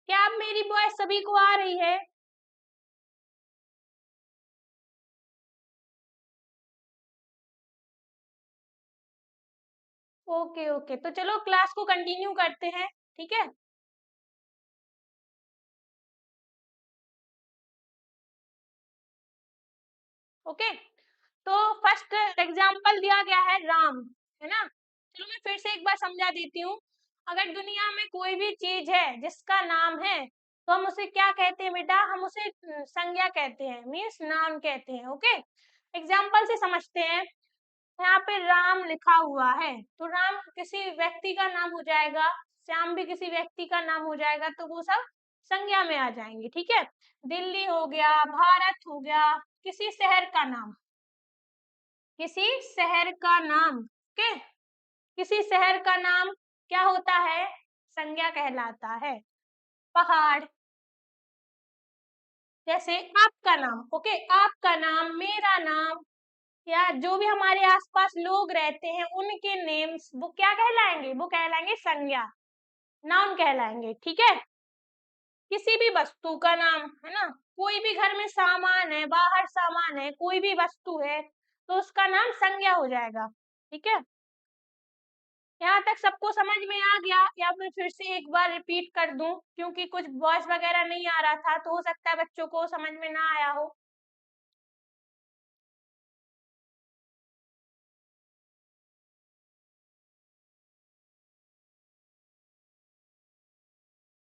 क्या अब मेरी वॉइस सभी को आ रही है? ओके ओके, तो चलो क्लास को कंटिन्यू करते हैं, ठीक है। ओके, तो फर्स्ट एग्जाम्पल दिया गया है राम, है ना। चलो मैं फिर से एक बार समझा देती हूँ। अगर दुनिया में कोई भी चीज है जिसका नाम है, तो हम उसे क्या कहते हैं बेटा? हम उसे संज्ञा कहते हैं, मीन्स नाम कहते हैं। ओके, एग्जाम्पल से समझते हैं। यहाँ पे राम लिखा हुआ है, तो राम किसी व्यक्ति का नाम हो जाएगा, श्याम भी किसी व्यक्ति का नाम हो जाएगा, तो वो सब संज्ञा में आ जाएंगे, ठीक है। दिल्ली हो गया, भारत हो गया, किसी शहर का नाम, किसी शहर का नाम, ओके, किसी शहर का नाम क्या होता है? संज्ञा कहलाता है। पहाड़, जैसे आपका नाम, ओके, आपका नाम, मेरा नाम, या जो भी हमारे आसपास लोग रहते हैं उनके नेम्स, वो क्या कहलाएंगे? वो कहलाएंगे संज्ञा, नाउन कहलाएंगे, ठीक है। किसी भी वस्तु का नाम, है ना, कोई भी घर में सामान है, बाहर सामान है, कोई भी वस्तु है, तो उसका नाम संज्ञा हो जाएगा, ठीक है। यहाँ तक सबको समझ में आ गया, या फिर से एक बार रिपीट कर दूं, क्योंकि कुछ वॉइस वगैरह नहीं आ रहा था, तो हो सकता है बच्चों को समझ में ना आया हो।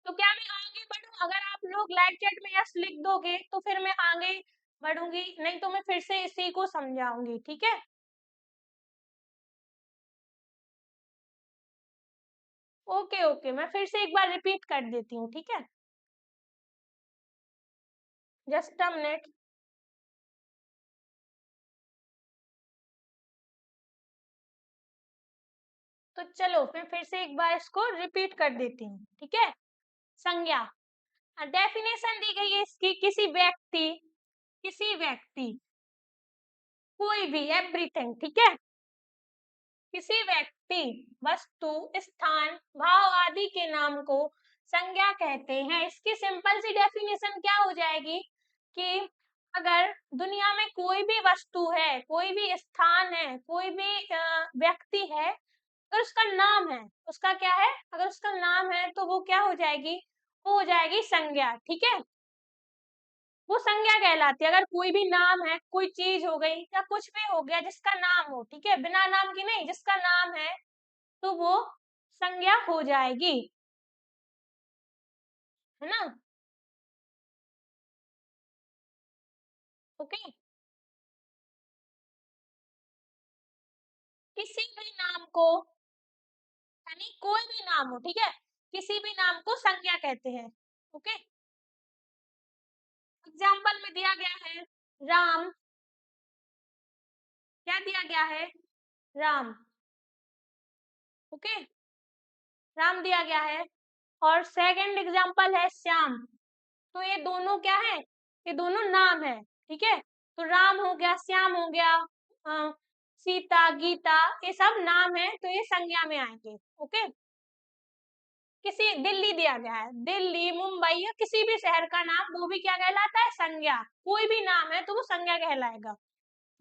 तो क्या मैं आगे बढ़ूं? अगर आप लोग लाइव चैट में यस लिख दोगे तो फिर मैं आगे बढ़ूंगी, नहीं तो मैं फिर से इसी को समझाऊंगी, ठीक है। ओके ओके, मैं फिर से एक बार रिपीट कर देती हूँ, ठीक है। Just a minute. तो चलो मैं फिर से एक बार इसको रिपीट कर देती हूँ, ठीक है। संज्ञा, डेफिनेशन दी गई है इसकी, किसी व्यक्ति, कोई भी, एवरीथिंग, ठीक है। किसी व्यक्ति, वस्तु, स्थान, भाव आदि के नाम को संज्ञा कहते हैं। इसकी सिंपल सी डेफिनेशन क्या हो जाएगी कि अगर दुनिया में कोई भी वस्तु है, कोई भी स्थान है, कोई भी व्यक्ति है, अगर उसका नाम है, उसका क्या है, अगर उसका नाम है तो वो क्या हो जाएगी? वो हो जाएगी संज्ञा, ठीक है। वो संज्ञा कहलाती है। अगर कोई भी नाम है, कोई चीज हो गई या कुछ भी हो गया जिसका नाम हो, ठीक है, बिना नाम की नहीं, जिसका नाम है, तो वो संज्ञा हो जाएगी, है ना। ओके, किसी भी नाम को, यानी कोई भी नाम हो, ठीक है, किसी भी नाम को संज्ञा कहते हैं। ओके, एग्जाम्पल में दिया गया है राम, क्या दिया गया है? राम, ओके, राम दिया गया है। और सेकंड एग्जाम्पल है श्याम। तो ये दोनों क्या है? ये दोनों नाम है, ठीक है। तो राम हो गया, श्याम हो गया, सीता, गीता, ये सब नाम है, तो ये संज्ञा में आएंगे। ओके, किसी, दिल्ली दिया गया है, दिल्ली, मुंबई या किसी भी शहर का नाम, वो भी क्या कहलाता है? संज्ञा। कोई भी नाम है तो वो संज्ञा कहलाएगा।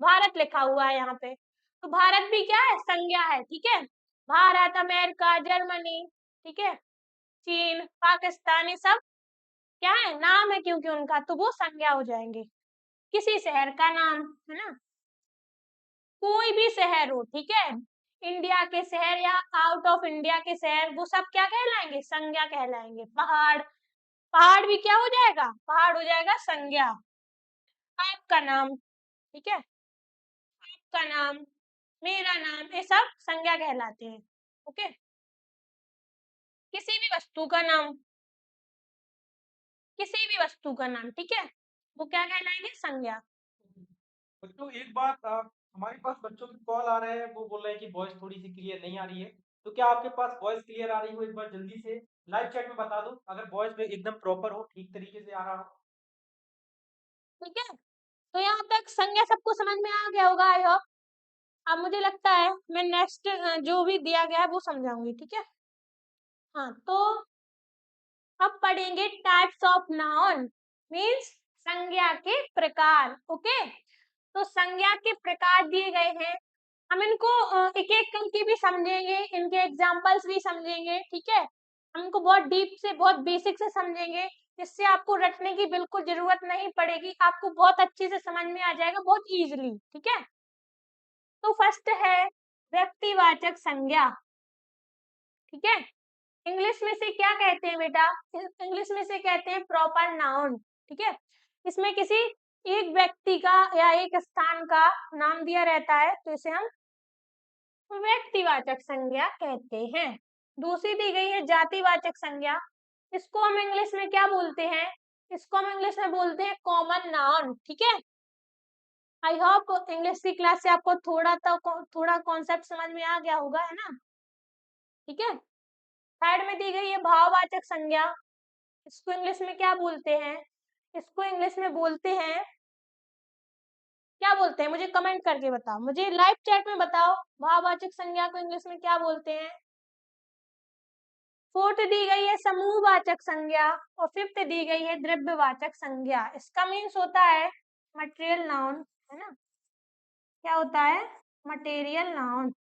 भारत लिखा हुआ है यहाँ पे, तो भारत भी क्या है? संज्ञा है, ठीक है। भारत, अमेरिका, जर्मनी, ठीक है, चीन, पाकिस्तान, ये सब क्या है? नाम है, क्योंकि उनका, तो वो संज्ञा हो जाएंगे। किसी शहर का नाम, है ना, कोई भी शहर हो, ठीक है, इंडिया के शहर या आउट ऑफ इंडिया के शहर, वो सब क्या कहलाएंगे? संज्ञा कहलाएंगे। पहाड़, पहाड़ भी क्या हो जाएगा? पहाड़ हो जाएगा संज्ञा। आपका नाम, ठीक है, आपका नाम, मेरा नाम, ये सब संज्ञा कहलाते हैं। ओके, किसी भी वस्तु का नाम, किसी भी वस्तु का नाम, ठीक है, वो क्या कहलाएंगे? संज्ञा। बच्चों एक बात, हमारे पास बच्चों की कॉल आ रहे हैं, वो बोल रहे हैं कि वॉइस थोड़ी सी क्लियर नहीं आ रही है। तो क्या आपके पास वॉइस क्लियर आ रही हो? एक बार जल्दी से लाइव चैट में बता दो, अगर वॉइस में एकदम प्रॉपर हो, ठीक तरीके से आ रहा हो। ठीक है, तो यहाँ तक संज्ञा सबको समझ में आ गया होगा, आई होप। अब मुझे लगता है मैं नेक्स्ट जो भी दिया गया है वो समझाऊंगी, ठीक है। हाँ, तो अब पढ़ेंगे टाइप्स ऑफ नाउन, मीन्स संज्ञा के प्रकार। ओके, तो संज्ञा के प्रकार दिए गए हैं, हम इनको एक एक करके भी समझेंगे, इनके एग्जाम्पल्स भी समझेंगे। ठीक है, हम इनको बहुत डीप से, बहुत बेसिक से समझेंगे, जिससे आपको रटने की बिल्कुल जरूरत नहीं पड़ेगी, आपको बहुत अच्छे से समझ में आ जाएगा, बहुत इजीली। ठीक है, तो फर्स्ट है व्यक्तिवाचक संज्ञा। ठीक है, इंग्लिश में से क्या कहते हैं बेटा, इंग्लिश में से कहते हैं प्रॉपर नाउन। ठीक है, इसमें किसी एक व्यक्ति का या एक स्थान का नाम दिया रहता है, तो इसे हम व्यक्तिवाचक संज्ञा कहते हैं। दूसरी दी गई है जातिवाचक संज्ञा, इसको हम इंग्लिश में क्या बोलते हैं, इसको हम इंग्लिश में बोलते हैं कॉमन नाउन। ठीक है, आई होप इंग्लिश की क्लास से आपको थोड़ा कॉन्सेप्ट समझ में आ गया होगा, है ना। ठीक है, थर्ड में दी गई है भाववाचक संज्ञा, इसको इंग्लिश में क्या बोलते हैं, इसको इंग्लिश में बोलते हैं, क्या बोलते हैं, मुझे कमेंट करके बताओ, मुझे लाइव चैट में बताओ भाववाचक संज्ञा को इंग्लिश में क्या बोलते हैं। फोर्थ दी गई है समूहवाचक संज्ञा और फिफ्थ दी गई है द्रव्यवाचक संज्ञा। इसका मीन्स होता है मटेरियल नाउन, है ना, क्या होता है, मटेरियल नाउन।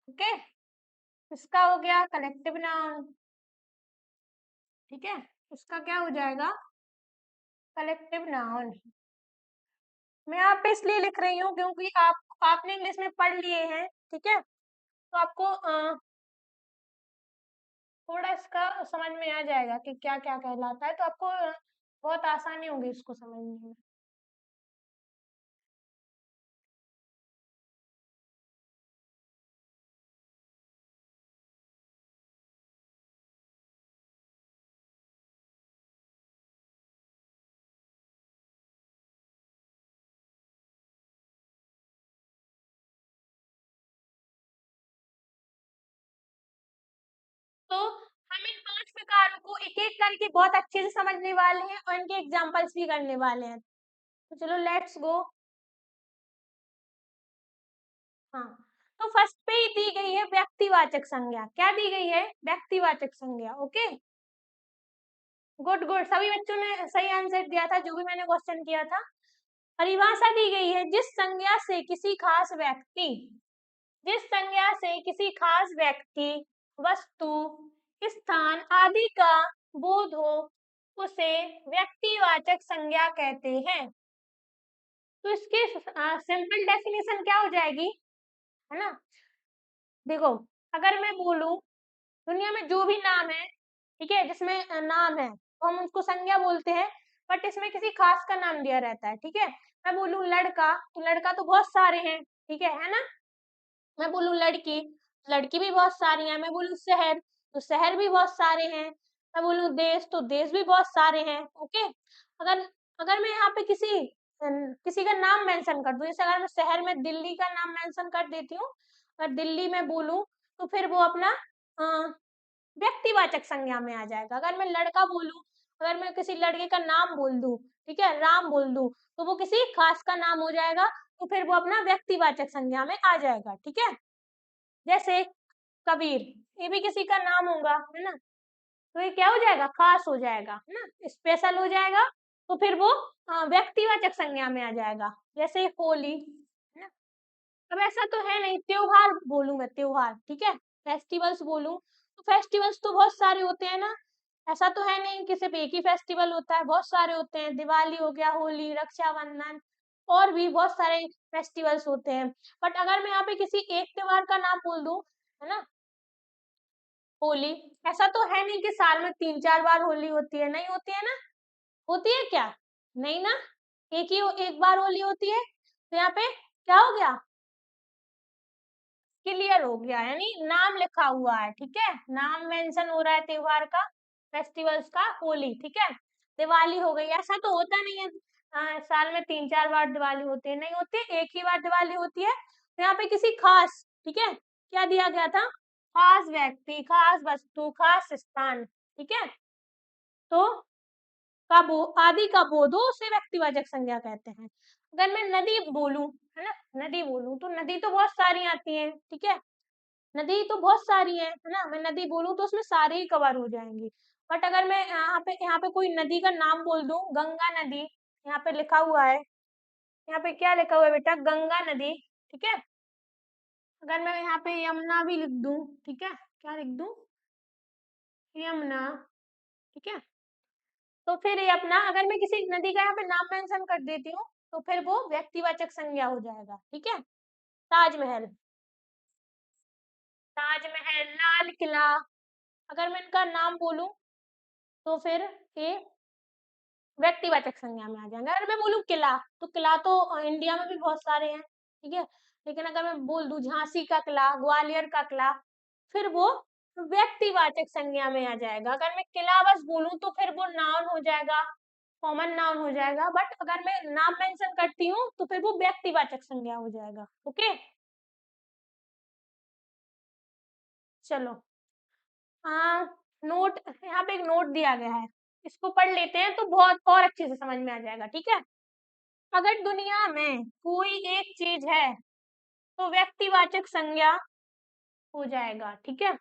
ओके, इसका हो गया कलेक्टिव नाउन। ठीक है, इसका क्या हो जाएगा, कलेक्टिव नाउन। मैं यहाँ पे इसलिए लिख रही हूँ क्योंकि आपने इंग्लिश में पढ़ लिए हैं। ठीक है, तो आपको थोड़ा इसका समझ में आ जाएगा कि क्या क्या कहलाता है, तो आपको बहुत आसानी होगी इसको समझने में। तो हम इन 5 प्रकारों को एक एक करके बहुत अच्छे से समझने वाले हैं और इनके एग्जांपल्स भी करने वाले हैं। तो चलो लेट्स गो। हाँ, तो फर्स्ट पे ही दी गई है व्यक्तिवाचक संज्ञा, क्या दी गई है, व्यक्तिवाचक संज्ञा। ओके, गुड गुड, सभी बच्चों ने सही आंसर दिया था, जो भी मैंने क्वेश्चन किया था। परिभाषा दी गई है, जिस संज्ञा से किसी खास व्यक्ति, जिस संज्ञा से किसी खास व्यक्ति, वस्तु, स्थान आदि का बोध हो, उसे व्यक्तिवाचक संज्ञा कहते हैं। तो इसकी सिंपल डेफिनेशन क्या हो जाएगी, है ना, देखो, अगर मैं बोलूं दुनिया में जो भी नाम है, ठीक है, जिसमें नाम है तो हम उसको संज्ञा बोलते हैं, बट इसमें किसी खास का नाम दिया रहता है। ठीक है, मैं बोलूं लड़का, तो लड़का तो बहुत सारे हैं, ठीक है ना। मैं बोलूं लड़की, लड़की भी बहुत सारी है। मैं बोलूं शहर, तो शहर भी बहुत सारे हैं। मैं बोलूं देश, तो देश भी बहुत सारे हैं। ओके, अगर अगर मैं यहाँ पे किसी का नाम मेंशन कर दूं, जैसे अगर मैं शहर में दिल्ली का नाम मेंशन कर देती हूँ, अगर दिल्ली में बोलूं, तो फिर वो अपना व्यक्तिवाचक संज्ञा में आ जाएगा। अगर मैं लड़का बोलूं, अगर मैं किसी लड़के का नाम बोल दूं, ठीक है, राम बोल दूं, तो वो किसी खास का नाम हो जाएगा, तो फिर वो अपना व्यक्तिवाचक संज्ञा में आ जाएगा। ठीक है, जैसे कबीर, ये भी किसी का नाम होगा, है ना, तो ये क्या हो जाएगा, खास हो जाएगा, है ना, स्पेशल हो जाएगा, तो फिर वो व्यक्तिवाचक संज्ञा में आ जाएगा। जैसे होली, है ना, अब ऐसा तो है नहीं, त्योहार बोलूं मैं, त्योहार, ठीक है, फेस्टिवल्स बोलूं, तो फेस्टिवल्स तो बहुत सारे होते हैं ना, ऐसा तो है नहीं कि सिर्फ एक ही फेस्टिवल होता है, बहुत सारे होते हैं, दिवाली हो गया, होली, रक्षाबंधन, और भी बहुत सारे फेस्टिवल्स होते हैं। बट अगर मैं यहाँ पे किसी एक त्योहार का नाम बोल दूं, है ना, होली, ऐसा तो है नहीं कि साल में 3-4 बार होली होती है, नहीं होती है ना, होती है क्या, नहीं ना, एक बार होली होती है, तो यहाँ पे क्या हो गया, क्लियर हो गया, यानी नाम लिखा हुआ है। ठीक है, नाम मेंशन हो रहा है त्योहार का, फेस्टिवल्स का, होली, ठीक है। दिवाली हो गई, ऐसा तो होता नहीं है साल में 3-4 बार दिवाली होती है, नहीं होती, एक ही बार दिवाली होती है। तो यहाँ पे किसी खास, ठीक है, क्या दिया गया था, खास व्यक्ति, खास वस्तु, खास स्थान, ठीक है, तो आदि का बोधो उसे व्यक्तिवाचक संज्ञा कहते हैं। अगर मैं नदी बोलूं, है ना, नदी बोलूं, तो नदी तो बहुत सारी आती हैं, ठीक है, नदी तो बहुत सारी है ना, मैं नदी बोलूँ तो उसमें सारे ही कवर हो जाएंगे। बट अगर मैं यहाँ पे कोई नदी का नाम बोल दूं, गंगा नदी, यहाँ पे लिखा हुआ है, यहाँ पे क्या लिखा हुआ है बेटा, गंगा नदी, ठीक है। अगर मैं यहाँ पे यमुना भी लिख दूं, ठीक है, क्या लिख दूं, यमुना, ठीक है। तो फिर ये अपना, अगर मैं किसी नदी का यहाँ पे नाम मेंशन कर देती हूँ तो फिर वो व्यक्तिवाचक संज्ञा हो जाएगा, ठीक है। ताजमहल, ताजमहल, लाल किला, अगर मैं इनका नाम बोलूं तो फिर ये व्यक्तिवाचक संज्ञा में आ जाएंगे। अगर मैं बोलूं किला, तो किला तो इंडिया में भी बहुत सारे हैं, ठीक है। लेकिन अगर मैं बोल दूं झांसी का किला, ग्वालियर का किला, फिर वो व्यक्तिवाचक संज्ञा में आ जाएगा। अगर मैं किला बस बोलूं तो फिर वो नाउन हो जाएगा, कॉमन नाउन हो जाएगा। बट अगर मैं नाम मेंशन करती हूँ तो फिर वो व्यक्तिवाचक संज्ञा हो जाएगा। ओके, चलो। हाँ, नोट, यहाँ पे एक नोट दिया गया है, इसको पढ़ लेते हैं तो बहुत और अच्छे से समझ में आ जाएगा, ठीक है। अगर दुनिया में कोई एक चीज है तो व्यक्तिवाचक संज्ञा हो जाएगा, ठीक है।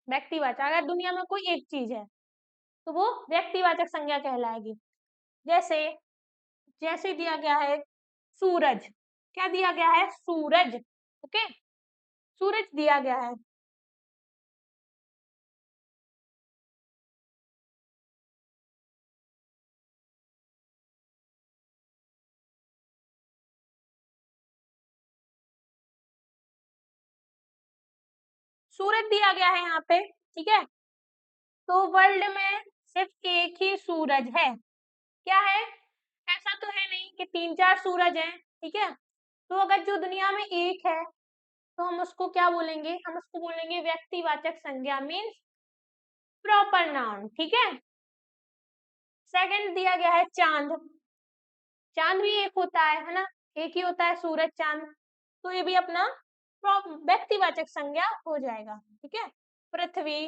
व्यक्तिवाचक, अगर दुनिया में कोई एक चीज है तो वो व्यक्तिवाचक संज्ञा कहलाएगी। जैसे, जैसे दिया गया है सूरज, क्या दिया गया है, सूरज, ओके, सूरज दिया गया है। सूरज दिया गया है यहाँ पे, ठीक है। तो वर्ल्ड में सिर्फ एक ही सूरज है, क्या है, ऐसा तो है नहीं कि 3-4 सूरज हैं, ठीक है। तो अगर जो दुनिया में एक है तो हम उसको क्या बोलेंगे, हम उसको बोलेंगे व्यक्तिवाचक संज्ञा, मीन्स प्रॉपर नाउन, ठीक है। सेकंड दिया गया है चांद, चांद भी एक होता है ना, एक ही होता है सूरज चांद, तो ये भी अपना व्यक्तिवाचक संज्ञा हो जाएगा, ठीक है। पृथ्वी,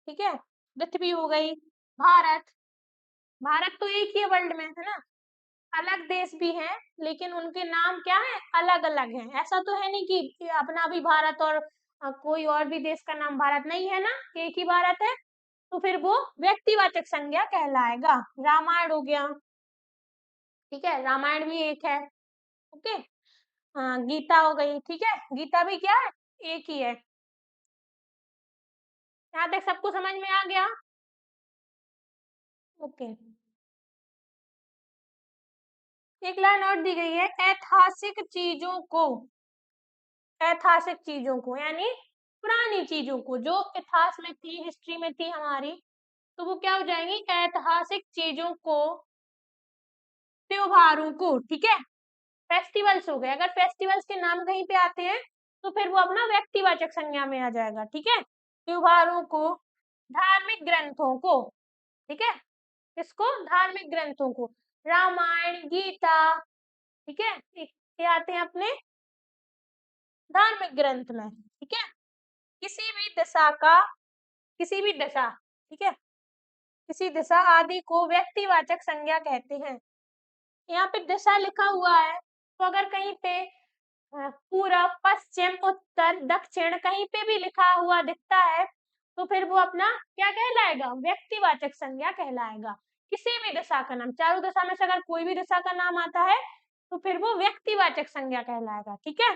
ठीक है, पृथ्वी हो गई। भारत, भारत तो एक ही है वर्ल्ड में, है ना। अलग देश भी हैं लेकिन उनके नाम क्या है, अलग अलग हैं। ऐसा तो है नहीं कि अपना भी भारत और कोई और भी देश का नाम भारत नहीं है ना, एक ही भारत है। तो फिर वो व्यक्तिवाचक संज्ञा कहलाएगा। रामायण हो गया, ठीक है, रामायण भी एक है, ओके। हाँ, गीता हो गई, ठीक है, गीता भी क्या है, एक ही है। यहाँ तक सबको समझ में आ गया, ओके। एक लाइन और दी गई है, ऐतिहासिक चीजों को, ऐतिहासिक चीजों को यानी पुरानी चीजों को, जो इतिहास में थी, हिस्ट्री में थी हमारी, तो वो क्या हो जाएंगी, ऐतिहासिक चीजों को, त्योहारों को, ठीक है। फेस्टिवल्स हो गए, अगर फेस्टिवल्स के नाम कहीं पे आते हैं तो फिर वो अपना व्यक्तिवाचक संज्ञा में आ जाएगा, ठीक है। त्योहारों को, धार्मिक ग्रंथों को, ठीक है, इसको धार्मिक ग्रंथों को, रामायण, गीता, ठीक है, ये आते हैं अपने धार्मिक ग्रंथ में, ठीक है। किसी भी दिशा का, किसी भी दिशा, ठीक है, किसी दिशा आदि को व्यक्तिवाचक संज्ञा कहते हैं। यहाँ पे दिशा लिखा हुआ है, तो अगर कहीं पे पूरब, पश्चिम, उत्तर, दक्षिण कहीं पे भी लिखा हुआ दिखता है तो फिर वो अपना क्या कहलाएगा, व्यक्तिवाचक संज्ञा कहलाएगा। किसी भी दिशा का नाम, चारों दिशा में से अगर कोई भी दिशा का नाम आता है तो फिर वो व्यक्तिवाचक संज्ञा कहलाएगा, ठीक है।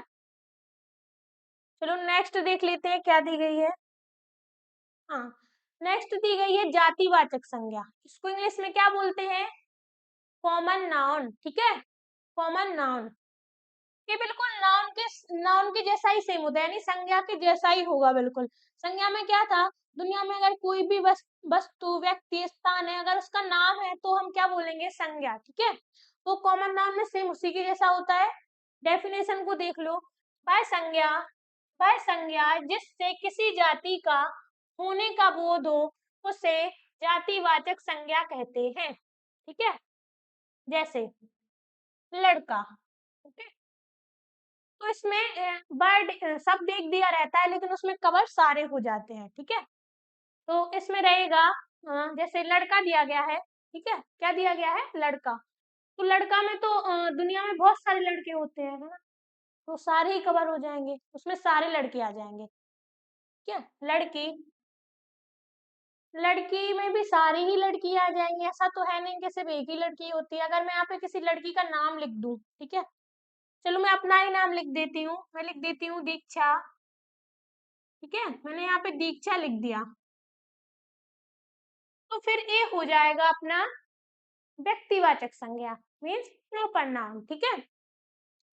चलो नेक्स्ट देख लेते हैं क्या दी गई है। हाँ, नेक्स्ट दी गई है जातिवाचक संज्ञा, इसको इंग्लिश में क्या बोलते हैं, कॉमन नाउन, ठीक है, कॉमन नाउन। ये बिल्कुल नाउन के जैसा ही सेम होता है, यानी संज्ञा के जैसा ही होगा बिल्कुल। संज्ञा में क्या था, दुनिया में अगर कोई भी वस्तु, व्यक्ति, स्थान है, अगर उसका नाम है तो हम क्या बोलेंगे, संज्ञा, ठीक है। तो कॉमन नाउन में सेम उसी के जैसा होता है। डेफिनेशन को देख लो, बाय संज्ञा, बाय संज्ञा जिससे किसी जाति का होने का बोध हो उसे जातिवाचक संज्ञा कहते हैं, ठीक है। जैसे लड़का, ओके, तो इसमें वर्ड शब्द एक दिया रहता है लेकिन उसमें कवर सारे हो जाते हैं, ठीक है। तो इसमें रहेगा जैसे लड़का दिया गया है, ठीक है, क्या दिया गया है, लड़का। तो लड़का में तो दुनिया में बहुत सारे लड़के होते हैं, है ना। तो सारे ही कवर हो जाएंगे, उसमें सारे लड़के आ जाएंगे। क्या लड़की, लड़की में भी सारी ही लड़की आ जाएंगी, ऐसा तो है नहीं कि सिर्फ एक ही लड़की होती है। अगर मैं यहाँ पे किसी लड़की का नाम लिख दूं, ठीक है, चलो मैं अपना ही नाम लिख देती हूँ, मैं लिख देती हूँ दीक्षा, ठीक है, मैंने यहाँ पे दीक्षा लिख दिया, तो फिर ये हो जाएगा अपना व्यक्तिवाचक संज्ञा, मीन्स प्रॉपर नाउन, ठीक है।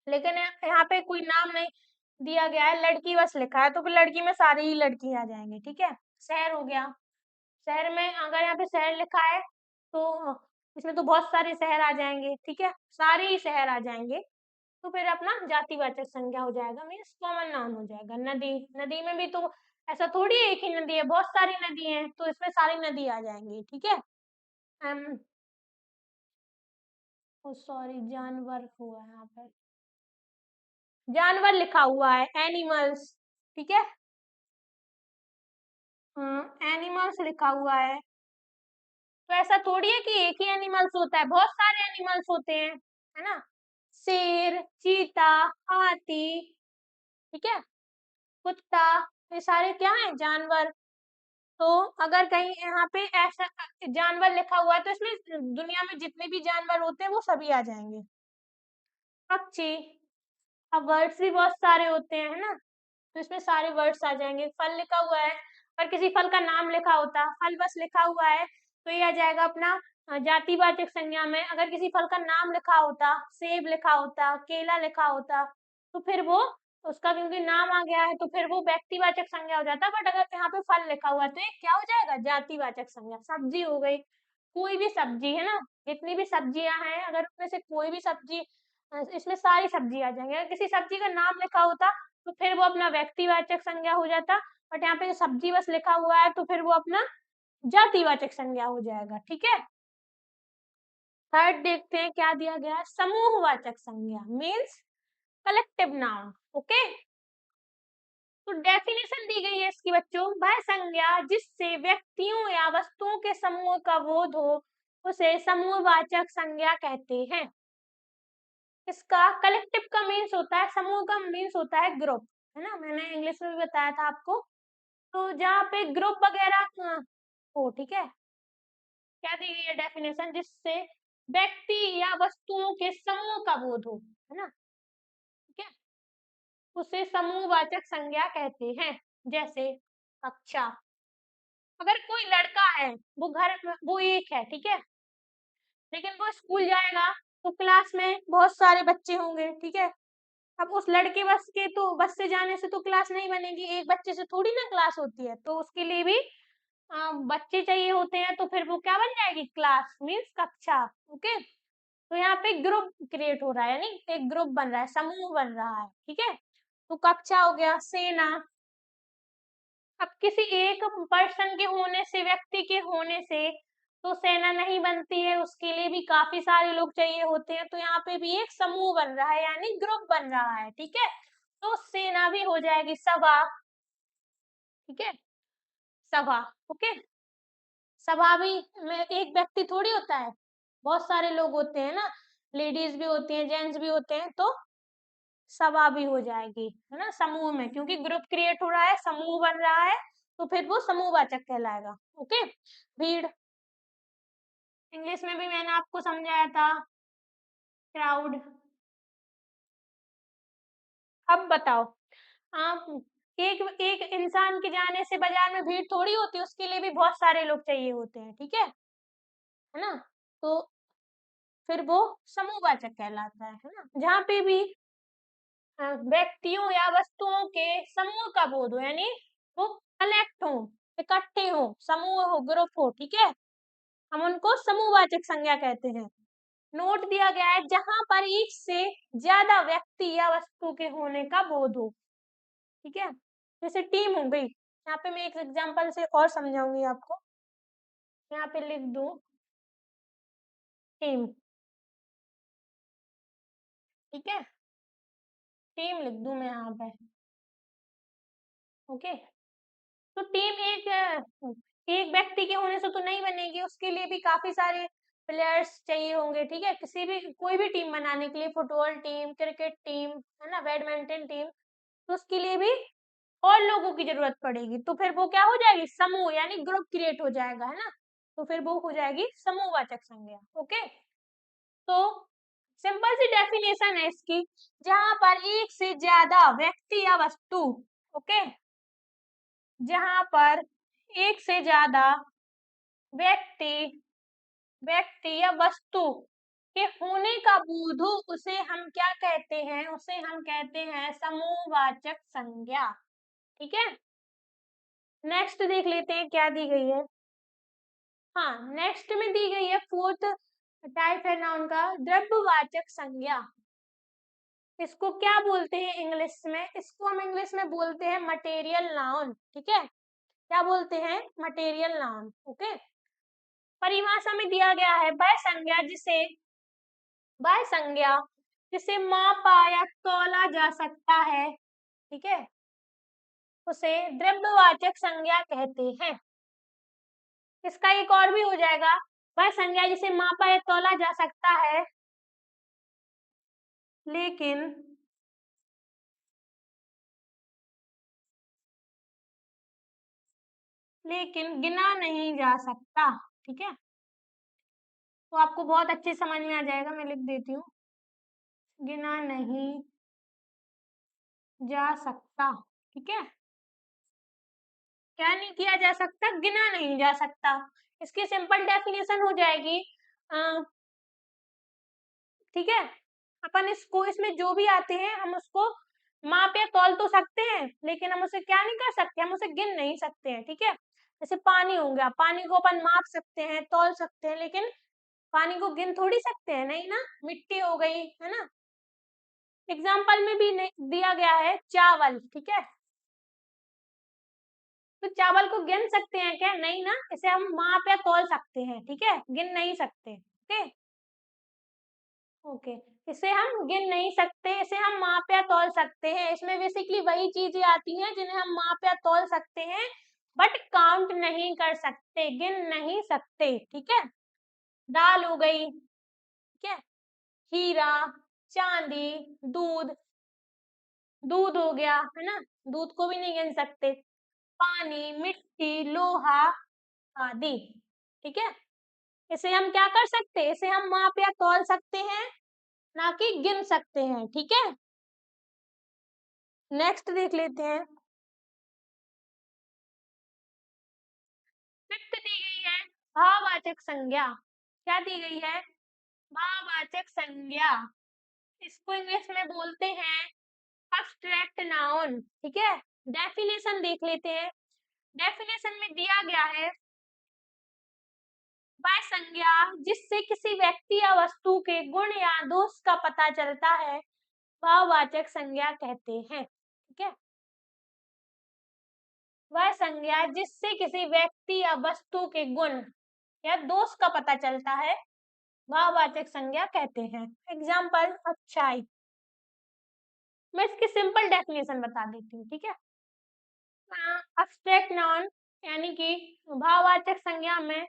लेकिन यहाँ पे कोई नाम नहीं दिया गया है, लड़की बस लिखा है, तो फिर लड़की में सारी ही लड़की आ जाएंगे, ठीक है। शहर हो गया, शहर में अगर यहाँ पे शहर लिखा है तो इसमें तो बहुत सारे शहर आ जाएंगे, ठीक है, सारे ही शहर आ जाएंगे, तो फिर अपना जातिवाचक संज्ञा हो जाएगा, मीन्स कॉमन नाउन हो जाएगा। नदी, नदी में भी तो ऐसा थोड़ी एक ही नदी है, बहुत सारी नदी है, तो इसमें सारी नदी आ जाएंगी, ठीक है। सॉरी, जानवर हुआ है यहाँ पे, जानवर लिखा हुआ है, एनिमल्स, ठीक है, एनिमल्स लिखा हुआ है, तो ऐसा थोड़ी है कि एक ही एनिमल्स होता है, बहुत सारे एनिमल्स होते हैं, है ना। शेर, चीता, हाथी, ठीक है, कुत्ता, ये सारे क्या है, जानवर। तो अगर कहीं यहाँ पे ऐसा जानवर लिखा हुआ है तो इसमें दुनिया में जितने भी जानवर होते हैं वो सभी आ जाएंगे। पक्षी, अब वर्ड्स भी बहुत सारे होते हैं, है ना, तो इसमें सारे वर्ड्स आ जाएंगे। फल लिखा हुआ है, पर किसी फल का नाम लिखा होता, फल बस लिखा हुआ है, तो ये आ जाएगा अपना जातिवाचक संज्ञा में। अगर किसी फल का नाम लिखा होता, सेब लिखा होता, केला लिखा होता, तो फिर वो उसका क्योंकि नाम आ गया है तो फिर वो व्यक्तिवाचक संज्ञा हो जाता। बट अगर यहाँ पे फल लिखा हुआ है तो ये क्या हो जाएगा, जातिवाचक संज्ञा। सब्जी हो गई, कोई भी सब्जी, है ना, जितनी भी सब्जियां हैं, अगर उसमें से कोई भी सब्जी, इसमें सारी सब्जी आ जाएंगे। अगर किसी सब्जी का नाम लिखा होता तो फिर वो अपना व्यक्तिवाचक संज्ञा हो जाता, बट यहाँ पे सब्जी बस लिखा हुआ है तो फिर वो अपना जातिवाचक संज्ञा हो जाएगा, ठीक है। थर्ड देखते हैं क्या दिया गया है, समूहवाचक संज्ञा, मीन्स कलेक्टिव नाउन, ओके। तो डेफिनेशन दी गई है इसकी बच्चों, वह संज्ञा जिससे व्यक्तियों या वस्तुओं के समूह का बोध हो उसे समूहवाचक संज्ञा कहते हैं। इसका कलेक्टिव का मीन्स होता है, समूह का मीन्स होता है ग्रुप, है ना, मैंने इंग्लिश में भी बताया था आपको। तो जहाँ पे ग्रुप वगैरह हो, ठीक है, क्या दी गई है डेफिनेशन, जिससे व्यक्ति या वस्तुओं के समूह का बोध हो, है ना, ठीक है, उसे समूहवाचक संज्ञा कहते हैं। जैसे कक्षा, अगर कोई लड़का है, वो घर में वो एक है, ठीक है, लेकिन वो स्कूल जाएगा तो क्लास में बहुत सारे बच्चे होंगे, ठीक है। अब उस लड़के बस से जाने से तो क्लास नहीं बनेगी, एक बच्चे से थोड़ी ना क्लास होती है, तो उसके लिए भी बच्चे चाहिए होते हैं, तो फिर वो क्या बन जाएगी, क्लास मीन्स कक्षा, ओके। तो यहाँ पे ग्रुप क्रिएट हो रहा है, यानी एक ग्रुप बन रहा है, समूह बन रहा है, ठीक है। तो कक्षा हो गया। सेना, अब किसी एक पर्सन के होने से, व्यक्ति के होने से तो सेना नहीं बनती है, उसके लिए भी काफी सारे लोग चाहिए होते हैं, तो यहाँ पे भी एक समूह बन रहा है, यानी ग्रुप बन रहा है, ठीक है। तो सेना भी हो जाएगी सभा, ठीक है, सभा, ओके। सभा भी में एक व्यक्ति थोड़ी होता है, बहुत सारे लोग होते हैं ना, लेडीज भी होती हैं, जेंट्स भी होते हैं, तो सभा भी हो जाएगी, है ना, समूह में, क्योंकि ग्रुप क्रिएट हो रहा है, समूह बन रहा है, तो फिर वो समूहवाचक कहलाएगा, ओके। भीड़, इंग्लिश में भी मैंने आपको समझाया था, क्राउड। अब बताओ, आप एक एक इंसान के जाने से बाजार में भीड़ थोड़ी होती, उसके लिए भी बहुत सारे लोग चाहिए होते हैं, ठीक है ना, तो फिर वो समूहवाचक कहलाता है ना। जहाँ पे भी व्यक्तियों या वस्तुओं के समूह का बोध हो, यानी वो कलेक्ट हो, इकट्ठे हो, समूह हो, ग्रुप हो, ठीक है, हम उनको समूहवाचक संज्ञा कहते हैं। नोट दिया गया है, जहां पर एक से ज्यादा व्यक्ति या वस्तु के होने का बोध हो, ठीक है, जैसे टीम हो गई। यहाँ पे मैं एक एग्जांपल से और समझाऊंगी आपको, यहाँ पे लिख दूं टीम, ठीक है, टीम लिख दूं मैं यहाँ पे, ओके। तो टीम एक एक व्यक्ति के होने से तो नहीं बनेगी, उसके लिए भी काफी सारे प्लेयर्स चाहिए होंगे, ठीक है, किसी भी कोई भी टीम बनाने के लिए, फुटबॉल टीम, क्रिकेट टीम, है ना, बैडमिंटन टीम, तो उसके लिए भी और लोगों की जरूरत पड़ेगी। तो फिर वो क्या हो जाएगी, समूह यानी ग्रुप क्रिएट हो जाएगा, है ना। तो फिर वो हो जाएगी समूहवाचक संज्ञा। ओके, तो सिंपल सी डेफिनेशन है इसकी, जहां पर एक से ज्यादा व्यक्ति या वस्तु, ओके, जहां पर एक से ज्यादा व्यक्ति व्यक्ति या वस्तु के होने का बोध हो, उसे हम क्या कहते हैं, उसे हम कहते हैं समूहवाचक संज्ञा। ठीक है, नेक्स्ट देख लेते हैं क्या दी गई है। हाँ, नेक्स्ट में दी गई है फोर्थ टाइप है नाउन का, द्रव्यवाचक संज्ञा। इसको क्या बोलते हैं इंग्लिश में, इसको हम इंग्लिश में बोलते हैं मटेरियल नाउन। ठीक है, क्या बोलते हैं, मटेरियल नाउन। ओके, परिभाषा में दिया गया है वह संज्ञा जिसे मापा या तौला जा सकता है, ठीक है, उसे द्रव्यवाचक संज्ञा कहते हैं। इसका एक और भी हो जाएगा, वह संज्ञा जिसे मापा या तौला जा सकता है लेकिन गिना नहीं जा सकता। ठीक है, तो आपको बहुत अच्छे समझ में आ जाएगा, मैं लिख देती हूँ, गिना नहीं जा सकता। ठीक है, क्या नहीं किया जा सकता, गिना नहीं जा सकता। इसकी सिंपल डेफिनेशन हो जाएगी, ठीक है, अपन इसको, इसमें जो भी आते हैं हम उसको माप या तौल तो सकते हैं, लेकिन हम उसे क्या नहीं कर सकते, हम उसे गिन नहीं सकते हैं। ठीक है, जैसे पानी हो गया, पानी को अपन माप सकते हैं, तौल सकते हैं, लेकिन पानी को गिन थोड़ी सकते हैं, नहीं ना। मिट्टी हो गई, है ना। एग्जाम्पल में भी दिया गया है चावल। ठीक है, तो चावल को गिन सकते हैं क्या, नहीं ना, इसे हम माप या तौल सकते हैं, ठीक है, गिन नहीं सकते। ओके ओके, इसे हम गिन नहीं सकते, इसे हम माप या तौल सकते हैं। इसमें बेसिकली वही चीजें आती हैं जिन्हें हम माप या तौल सकते हैं, बट काउंट नहीं कर सकते, गिन नहीं सकते। ठीक है, दाल हो गई, ठीक है, हीरा, चांदी, दूध, दूध हो गया, है ना, दूध को भी नहीं गिन सकते, पानी, मिट्टी, लोहा आदि। ठीक है, इसे हम क्या कर सकते हैं, इसे हम माप या तौल सकते हैं, ना कि गिन सकते हैं। ठीक है, नेक्स्ट देख लेते हैं। फिफ्थ दी गई है भाववाचक संज्ञा। क्या दी गई है, भाववाचक संज्ञा। इसको इंग्लिश में बोलते हैं अब्स्ट्रैक्ट नाउन। ठीक है, डेफिनेशन देख लेते हैं। डेफिनेशन में दिया गया है, वह संज्ञा जिससे किसी व्यक्ति या वस्तु के गुण या दोष का पता चलता है, भाववाचक संज्ञा कहते हैं। ठीक है, वह संज्ञा जिससे किसी व्यक्ति या वस्तु के गुण या दोष का पता चलता है, भाववाचक संज्ञा कहते हैं। एग्जाम्पल, अच्छाई। मैं इसकी सिंपल डेफिनेशन बता देती हूँ। ठीक है, अब्स्ट्रैक्ट नाउन यानी कि भाववाचक संज्ञा में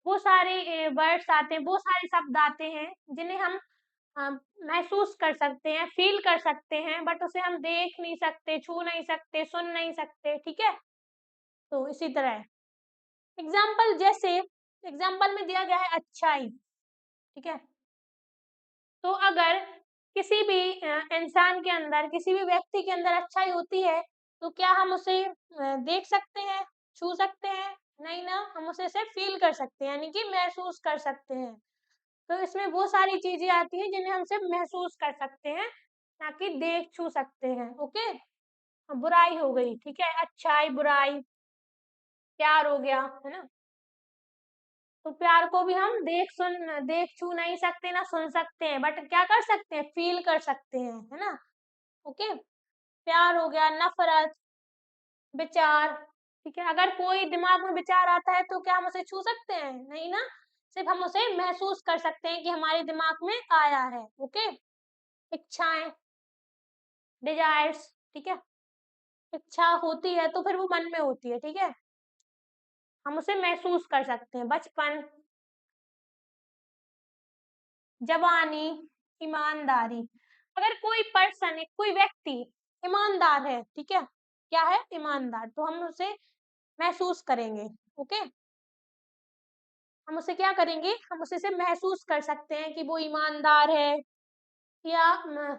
वो सारे वर्ड्स आते हैं, वो सारे शब्द आते हैं जिन्हें हम महसूस कर सकते हैं, फील कर सकते हैं, बट उसे हम देख नहीं सकते, छू नहीं सकते, सुन नहीं सकते। ठीक है, तो इसी तरह है। एग्जाम्पल, जैसे एग्जाम्पल में दिया गया है अच्छाई। ठीक है, तो अगर किसी भी इंसान के अंदर, किसी भी व्यक्ति के अंदर अच्छाई होती है, तो क्या हम उसे देख सकते हैं, छू सकते हैं, नहीं ना, हम उसे सिर्फ फील कर सकते हैं, यानी कि महसूस कर सकते हैं। तो इसमें वो सारी चीजें आती हैं जिन्हें हम सिर्फ महसूस कर सकते हैं, ना कि देख छू सकते हैं। ओके, बुराई हो गई, ठीक है, अच्छाई, बुराई, प्यार हो गया, है ना। तो प्यार को भी हम देख छू नहीं सकते, ना सुन सकते हैं, बट क्या कर सकते हैं, फील कर सकते हैं, है ना। ओके, प्यार हो गया, नफरत, विचार। ठीक है, अगर कोई दिमाग में विचार आता है तो क्या हम उसे छू सकते हैं, नहीं ना, सिर्फ हम उसे महसूस कर सकते हैं कि हमारे दिमाग में आया है। ओके, इच्छाएं, डिजायर्स। ठीक है, इच्छा होती है तो फिर वो मन में होती है। ठीक है, हम उसे महसूस कर सकते हैं। बचपन, जवानी, ईमानदारी। अगर कोई पर्सन, कोई व्यक्ति ईमानदार है, ठीक है, क्या है, ईमानदार, तो हम उसे महसूस करेंगे। ओके, हम उसे क्या करेंगे, हम उसे महसूस कर सकते हैं कि वो ईमानदार है या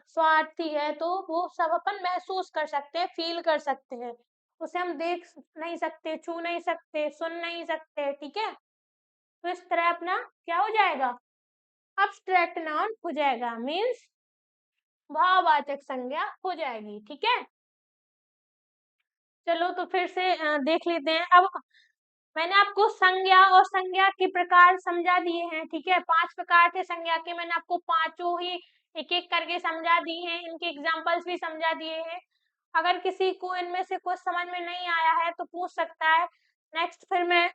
स्वार्थी है, तो वो सब अपन महसूस कर सकते हैं, फील कर सकते हैं। उसे हम देख नहीं सकते, छू नहीं सकते, सुन नहीं सकते, ठीक है। तो इस तरह अपना क्या हो जाएगा, अब्स्ट्रैक्ट नाउन हो जाएगा, मीन्स भाववाचक संज्ञा हो जाएगी, ठीक है। चलो तो फिर से देख लेते हैं। अब मैंने आपको संज्ञा और संज्ञा के प्रकार समझा दिए हैं, ठीक है। 5 प्रकार थे संज्ञा के, मैंने आपको पांचों ही एक एक करके समझा दिए हैं, इनके एग्जाम्पल्स भी समझा दिए हैं। अगर किसी को इनमें से कुछ समझ में नहीं आया है तो पूछ सकता है, नेक्स्ट फिर मैं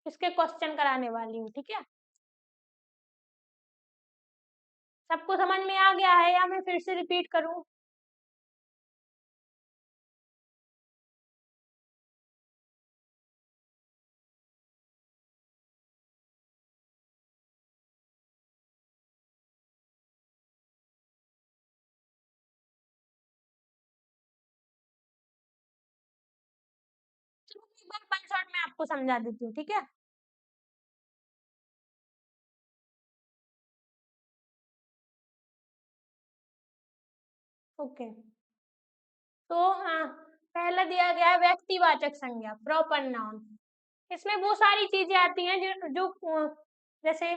इसके क्वेश्चन कराने वाली हूँ, ठीक है। सबको समझ में आ गया है या मैं फिर से रिपीट करूँ? चलो एक बार वन शॉट में आपको समझा देती हूँ, ठीक है। ओके, तो पहला दिया गया है व्यक्तिवाचक संज्ञा, प्रॉपर नाउन। इसमें वो सारी चीजें आती हैं जो जैसे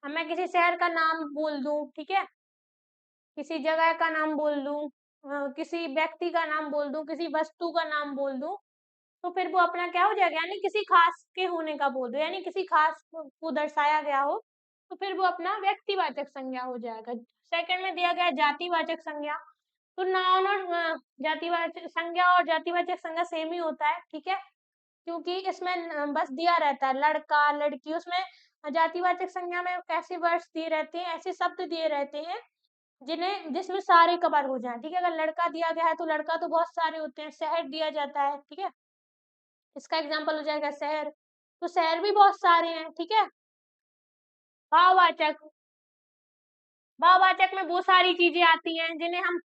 मैं किसी शहर का नाम बोल दूं, ठीक है, किसी जगह का नाम बोल दूं, किसी व्यक्ति का नाम बोल दूं, किसी वस्तु का नाम बोल दूं, तो फिर वो अपना क्या हो जाएगा, यानी किसी खास के होने का बोल दो, यानी किसी खास को दर्शाया गया हो, तो फिर वो अपना व्यक्तिवाचक संज्ञा हो जाएगा। सेकंड में दिया गया है जातिवाचक संज्ञा। तो नाउन और जातिवाचक संज्ञा और जातिवाचक संज्ञा सेम ही होता है, ठीक है, क्योंकि इसमें बस दिया रहता है लड़का लड़की, उसमें जातिवाचक संज्ञा में ऐसे वर्ड्स दिए रहते हैं, ऐसे शब्द दिए रहते हैं जिसमें सारे कवर हो जाए, ठीक है। अगर लड़का दिया गया है तो लड़का तो बहुत सारे होते हैं, शहर दिया जाता है, ठीक है, इसका एग्जाम्पल हो जाएगा शहर, तो शहर भी बहुत सारे हैं, ठीक है। भाववाचक, भाववाचक में वो सारी चीजें आती हैं जिन्हें हम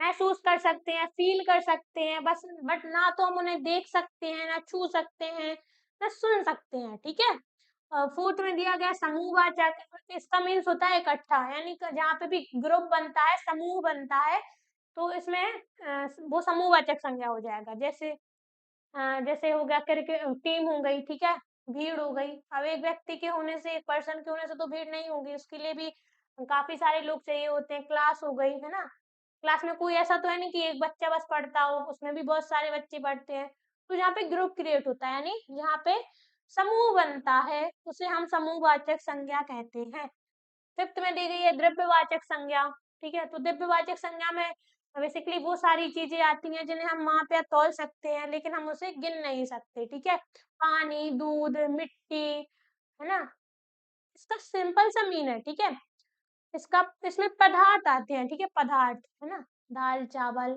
महसूस कर सकते हैं, फील कर सकते हैं, बस बट ना तो हम उन्हें देख सकते हैं, ना छू सकते हैं, ना सुन सकते हैं, ठीक है। फोर्थ में दिया गया समूहवाचक, इसका मीन्स होता है इकट्ठा, यानी जहाँ पे भी ग्रुप बनता है, समूह बनता है, तो इसमें वो समूहवाचक संज्ञा हो जाएगा। जैसे हो गया क्रिकेट टीम हो गई, ठीक है, भीड़ हो गई। अब एक व्यक्ति के होने से, एक पर्सन के होने से तो भीड़ नहीं होगी, उसके लिए भी काफी सारे लोग चाहिए होते हैं। क्लास हो गई, है ना, क्लास में कोई ऐसा तो है नहीं कि एक बच्चा बस पढ़ता हो, उसमें भी बहुत सारे बच्चे पढ़ते हैं। तो जहाँ पे ग्रुप क्रिएट होता है, यानी जहाँ पे समूह बनता है, उसे हम समूहवाचक संज्ञा कहते हैं। फिफ्थ में दी गई है द्रव्यवाचक संज्ञा, ठीक है। तो द्रव्यवाचक संज्ञा में बेसिकली वो सारी चीजें आती हैं जिन्हें हम माप या तौल सकते हैं, लेकिन हम उसे गिन नहीं सकते, ठीक है। पानी, दूध, मिट्टी, है ना, इसका सिंपल सा मीन है, ठीक है। इसमें पदार्थ आते हैं, ठीक है, पदार्थ, है ना, दाल, चावल,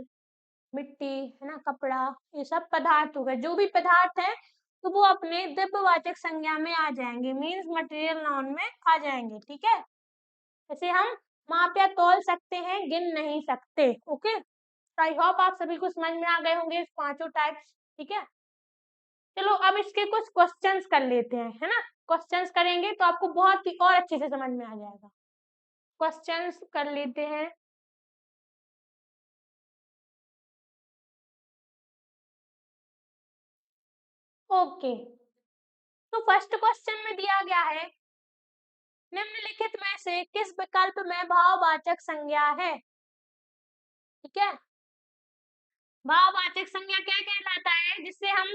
मिट्टी, है ना, कपड़ा, ये सब पदार्थ हो गए। जो भी पदार्थ है तो वो अपने द्रव्यवाचक संज्ञा में आ जाएंगे, मीन्स मटेरियल नाउन में आ जाएंगे, ठीक है। इसे हम माप या तौल सकते हैं, गिन नहीं सकते। ओके, आई होप आप सभी को समझ में आ गए होंगे पांचों टाइप्स, ठीक है। चलो अब इसके कुछ क्वेश्चंस कर लेते हैं, है ना। क्वेश्चंस करेंगे तो आपको बहुत ही और अच्छे से समझ में आ जाएगा। क्वेश्चंस कर लेते हैं। ओके, तो फर्स्ट क्वेश्चन में दिया गया है, निम्नलिखित में से किस विकल्प में भाववाचक संज्ञा है, ठीक है। भाववाचक संज्ञा क्या कहलाता है, जिससे हम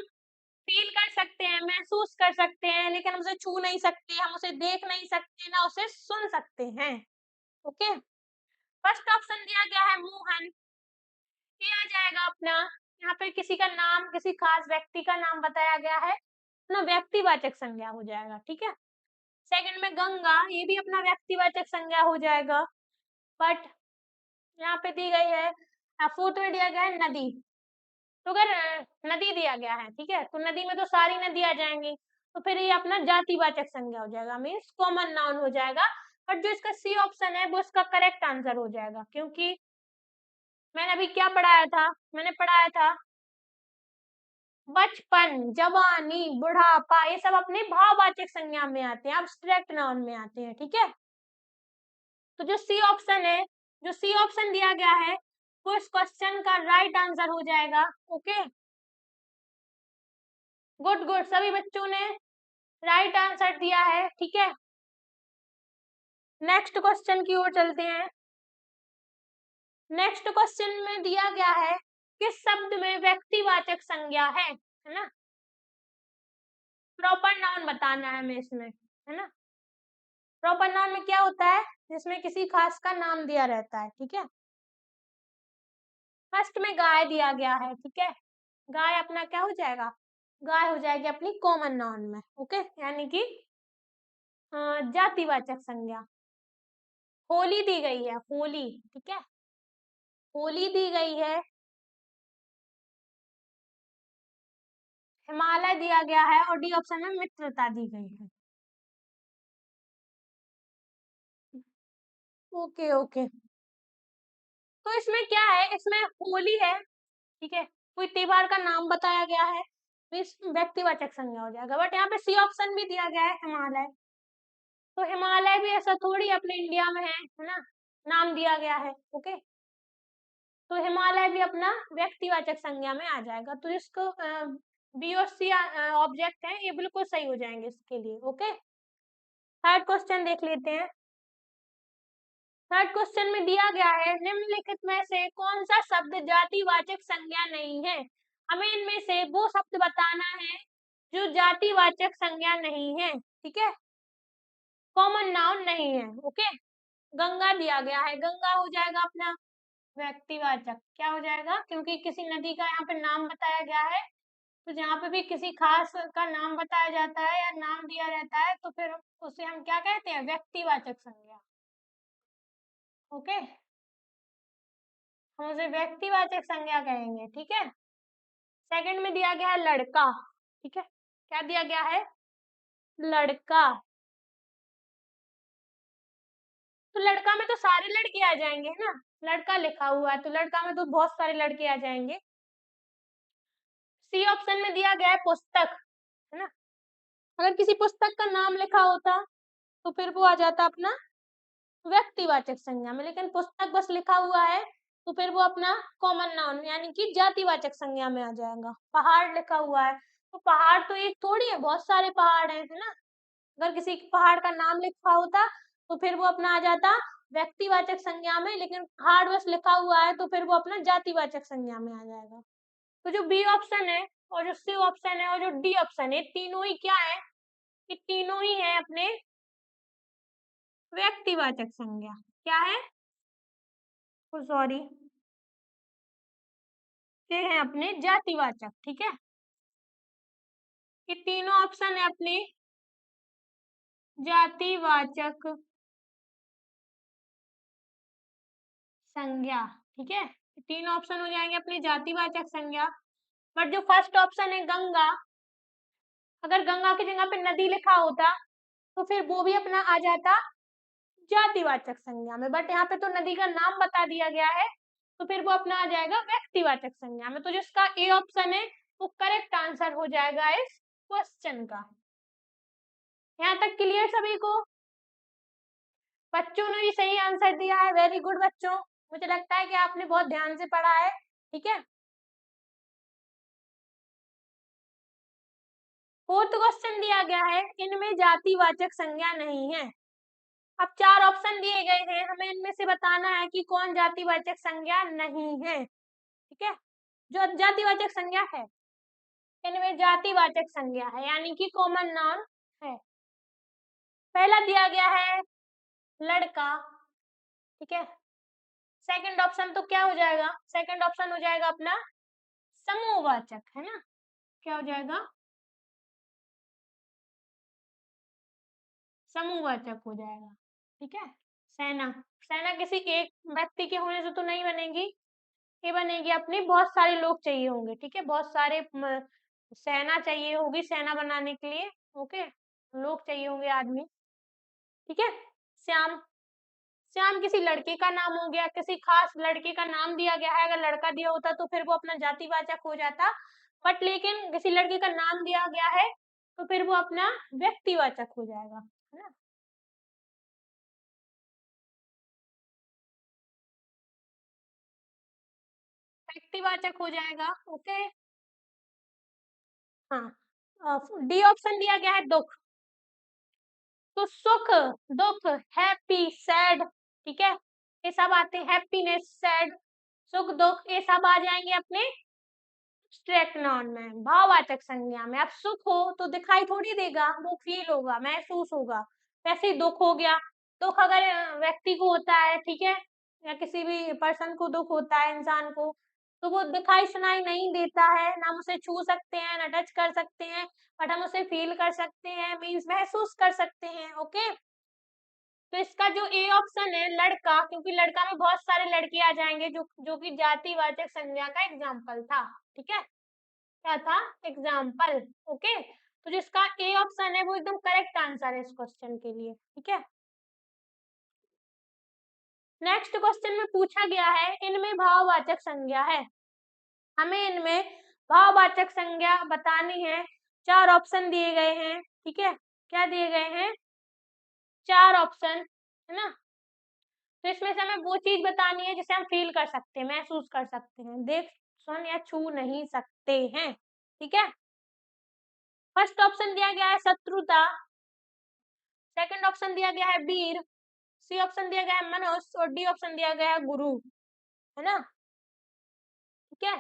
फील कर सकते हैं, महसूस कर सकते हैं, लेकिन हम उसे छू नहीं सकते, हम उसे देख नहीं सकते, ना उसे सुन सकते हैं। ओके, फर्स्ट ऑप्शन दिया गया है मोहन, ये आ जाएगा अपना, यहाँ पे किसी का नाम, किसी खास व्यक्ति का नाम बताया गया है, ना व्यक्तिवाचक संज्ञा हो जाएगा, ठीक है। सेकंड में गंगा, ये भी अपना व्यक्तिवाचक संज्ञा हो जाएगा, बट यहाँ पे दी गई है, फोर्थ में दिया गया है नदी। तो अगर नदी दिया गया है, ठीक है, तो नदी में तो सारी नदी आ जाएंगी, तो फिर ये अपना जातिवाचक संज्ञा हो जाएगा, मीन्स कॉमन नाउन हो जाएगा, और जो इसका सी ऑप्शन है वो इसका करेक्ट आंसर हो जाएगा, क्योंकि मैंने अभी क्या पढ़ाया था, मैंने पढ़ाया था बचपन, जवानी, बुढ़ापा, ये सब अपने भाववाचक संज्ञा में आते हैं, एब्स्ट्रैक्ट नाउन में आते हैं, ठीक है। तो जो सी ऑप्शन है, जो सी ऑप्शन दिया गया है वो इस क्वेश्चन का राइट आंसर हो जाएगा। ओके, गुड गुड, सभी बच्चों ने राइट आंसर दिया है, ठीक है। नेक्स्ट क्वेश्चन की ओर चलते हैं। नेक्स्ट क्वेश्चन में दिया गया है किस शब्द में व्यक्तिवाचक संज्ञा है ना। प्रॉपर नाउन बताना है हमें इसमें, है ना। प्रॉपर नाउन में क्या होता है, जिसमें किसी खास का नाम दिया रहता है, ठीक है। फर्स्ट में गाय दिया गया है, ठीक है। गाय अपना क्या हो जाएगा, गाय हो जाएगी अपनी कॉमन नाउन में, ओके, यानी कि जातिवाचक संज्ञा। होली दी गई है, होली, ठीक है, होली दी गई है। हिमालय दिया गया है और डी ऑप्शन में मित्रता दी गई है। ओके ओके, तो इसमें क्या है, इसमें होली है, ठीक है, कोई त्योहार का नाम बताया गया है तो इस व्यक्तिवाचक संज्ञा हो जाएगा। बट यहाँ पे सी ऑप्शन भी दिया गया है हिमालय, तो हिमालय भी ऐसा थोड़ी अपने इंडिया में है ना, नाम दिया गया है, ओके। तो हिमालय भी अपना व्यक्तिवाचक संज्ञा में आ जाएगा, तो इसको बी और सी ऑब्जेक्ट है, ये बिल्कुल सही हो जाएंगे इसके लिए, ओके। थर्ड क्वेश्चन देख लेते हैं। थर्ड क्वेश्चन में दिया गया है निम्नलिखित में से कौन सा शब्द जातिवाचक संज्ञा नहीं है। हमें इनमें से वो शब्द बताना है जो जातिवाचक संज्ञा नहीं है, ठीक है, कॉमन नाउन नहीं है, ओके। गंगा दिया गया है, गंगा हो जाएगा अपना व्यक्तिवाचक, क्या हो जाएगा, क्योंकि किसी नदी का यहाँ पे नाम बताया गया है, तो जहाँ पे भी किसी खास का नाम बताया जाता है या नाम दिया रहता है तो फिर उसे हम क्या कहते हैं, व्यक्तिवाचक संज्ञा, ओके, हम उसे व्यक्तिवाचक संज्ञा कहेंगे, ठीक है। सेकंड में दिया गया है लड़का, ठीक है, क्या दिया गया है, लड़का। तो लड़का में तो सारे लड़के आ जाएंगे, है ना, लड़का लिखा हुआ है तो लड़का में तो बहुत सारे लड़के आ जाएंगे। सी ऑप्शन में दिया गया है पुस्तक, है ना, अगर किसी पुस्तक का नाम लिखा होता तो फिर वो आ जाता अपना व्यक्तिवाचक संज्ञा में, लेकिन पुस्तक बस लिखा हुआ है तो फिर वो अपना कॉमन नाउन यानी कि जातिवाचक संज्ञा में आ जाएगा। पहाड़ लिखा हुआ है तो पहाड़ तो एक थोड़ी है, बहुत सारे पहाड़ हैं, है ना, अगर किसी पहाड़ का नाम लिखा होता तो फिर वो अपना आ जाता व्यक्तिवाचक संज्ञा में, लेकिन पहाड़ बस लिखा हुआ है तो फिर वो अपना जातिवाचक संज्ञा में आ जाएगा। तो जो बी ऑप्शन है और जो सी ऑप्शन है और जो डी ऑप्शन है, तीनों ही क्या है, ये तीनों ही है अपने व्यक्तिवाचक संज्ञा, क्या है, सॉरी, ये है अपने जातिवाचक, ठीक है, ये तीनों ऑप्शन है अपने जातिवाचक संज्ञा, ठीक है, तीन ऑप्शन हो जाएंगे अपनी जातिवाचक संज्ञा। बट जो फर्स्ट ऑप्शन है गंगा, अगर गंगा की जगह पे नदी लिखा होता तो फिर वो भी अपना आ जाता जातिवाचक संज्ञा में, बट यहाँ पे तो नदी का नाम बता दिया गया है तो फिर वो अपना आ जाएगा व्यक्तिवाचक संज्ञा में, तो जिसका ए ऑप्शन है वो करेक्ट आंसर हो जाएगा इस क्वेश्चन का। यहाँ तक क्लियर सभी को, बच्चों ने भी सही आंसर दिया है, वेरी गुड बच्चों, मुझे लगता है कि आपने बहुत ध्यान से पढ़ा है, ठीक है। फोर्थ क्वेश्चन दिया गया है इनमें जातिवाचक संज्ञा नहीं है। अब चार ऑप्शन दिए गए हैं, हमें इनमें से बताना है कि कौन जातिवाचक संज्ञा नहीं है, ठीक है, जो जातिवाचक संज्ञा है, इनमें जातिवाचक संज्ञा है यानी कि कॉमन नाउन है। पहला दिया गया है लड़का, ठीक है, सेकंड ऑप्शन तो क्या हो जाएगा, सेकंड ऑप्शन हो जाएगा अपना समूहवाचक, है ना, क्या हो जाएगा, समूहवाचक हो जाएगा, ठीक है। सेना, सेना किसी एक व्यक्ति के होने से तो नहीं बनेगी, ये बनेगी अपनी बहुत सारे लोग चाहिए होंगे, ठीक है, बहुत सारे सेना चाहिए होगी सेना बनाने के लिए, ओके, लोग चाहिए होंगे आदमी, ठीक है। श्याम। श्याम किसी लड़के का नाम हो गया, किसी खास लड़के का नाम दिया गया है। अगर लड़का दिया होता तो फिर वो अपना जातिवाचक हो जाता, बट लेकिन किसी लड़के का नाम दिया गया है तो फिर वो अपना व्यक्तिवाचक हो जाएगा, है ना। व्यक्तिवाचक हो जाएगा। ओके। हाँ, डी ऑप्शन दिया गया है दुख। तो सुख, दुख, हैप्पी, सैड, ठीक है, ये सब आते हैं। हैप्पीनेस, सैड, सुख, दुख, ये सब आ जाएंगे अपने एब्स्ट्रैक्ट नाउन में, भाववाचक संज्ञा में। अब सुख हो तो दिखाई थोड़ी देगा, वो फील होगा, महसूस होगा। वैसे ही दुख हो गया, दुख अगर व्यक्ति को होता है, ठीक है, या किसी भी पर्सन को दुख होता है, इंसान को, तो वो दिखाई सुनाई नहीं देता है, ना हम उसे छू सकते हैं, ना टच कर सकते हैं, बट हम उसे फील कर सकते हैं, मीन्स महसूस कर सकते हैं। ओके। तो इसका जो ए ऑप्शन है लड़का, क्योंकि लड़का में बहुत सारे लड़के आ जाएंगे, जो कि जातिवाचक संज्ञा का एग्जाम्पल था, ठीक है, क्या था, एग्जाम्पल। ओके। तो जिसका ए ऑप्शन है वो एकदम करेक्ट आंसर है इस क्वेश्चन के लिए, ठीक है। नेक्स्ट क्वेश्चन में पूछा गया है इनमें भाववाचक संज्ञा है, हमें इनमें भाववाचक संज्ञा बतानी है। 4 ऑप्शन दिए गए हैं, ठीक है, क्या दिए गए हैं, 4 ऑप्शन, है ना। तो इसमें से हमें वो चीज बतानी है जिसे हम फील कर सकते हैं, महसूस कर सकते हैं, देख सुन या छू नहीं सकते हैं, ठीक है। फर्स्ट ऑप्शन दिया गया है शत्रुता, सेकंड ऑप्शन दिया गया है वीर, सी ऑप्शन दिया गया है मनुष्य, और डी ऑप्शन दिया गया है गुरु, है ना, ठीक है।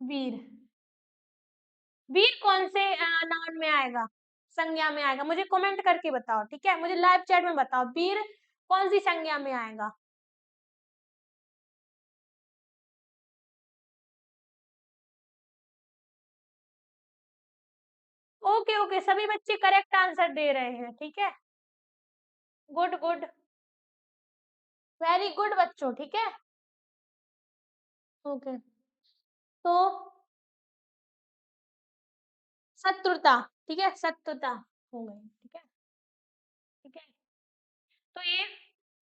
वीर, वीर कौन से नाउन में आएगा, संज्ञा में आएगा, मुझे कमेंट करके बताओ, ठीक है, मुझे लाइव चैट में बताओ वीर कौन सी संज्ञा में आएगा। ओके ओके, सभी बच्चे करेक्ट आंसर दे रहे हैं, ठीक है, गुड गुड, वेरी गुड बच्चों, ठीक है। ओके। तो शत्रुता, ठीक है, शत्रुता हो गई, ठीक है, ठीक है। तो ये